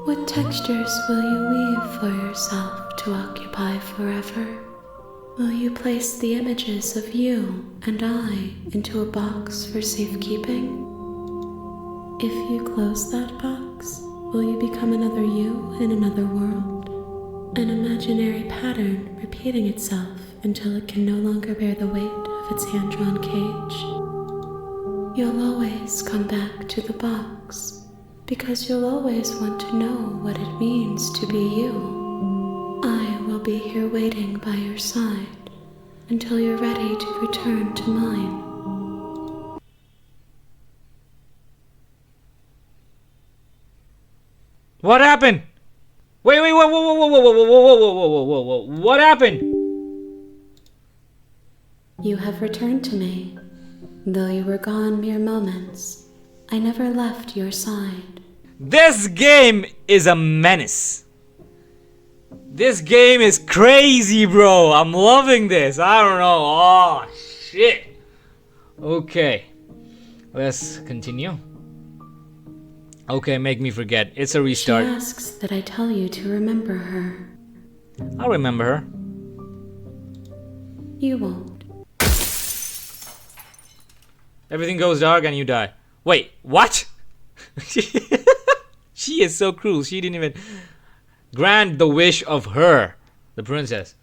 S6: What textures will you weave for yourself to occupy forever? Will you place the images of you and I into a box for safekeeping? If you close that box, will you become another you in another world? An imaginary pattern repeating itself until it can no longer bear the weight of its hand-drawn cage. You'll always come back to the box, because you'll always want to know what it means to be you. I will be here waiting by your side until you're ready to return to mine.
S1: What happened? Wait, whoa. What happened?
S6: You have returned to me. Though you were gone mere moments, I never left your side.
S1: This game is a menace. This game is crazy, bro. I'm loving this. I don't know. Oh, shit. Okay. Let's continue. Okay, make me forget. It's a restart.
S6: She asks that I tell you to remember her.
S1: I'll remember her.
S6: You won't.
S1: Everything goes dark and you die. Wait, what? She is so cruel. She didn't even grant the wish of her, the princess.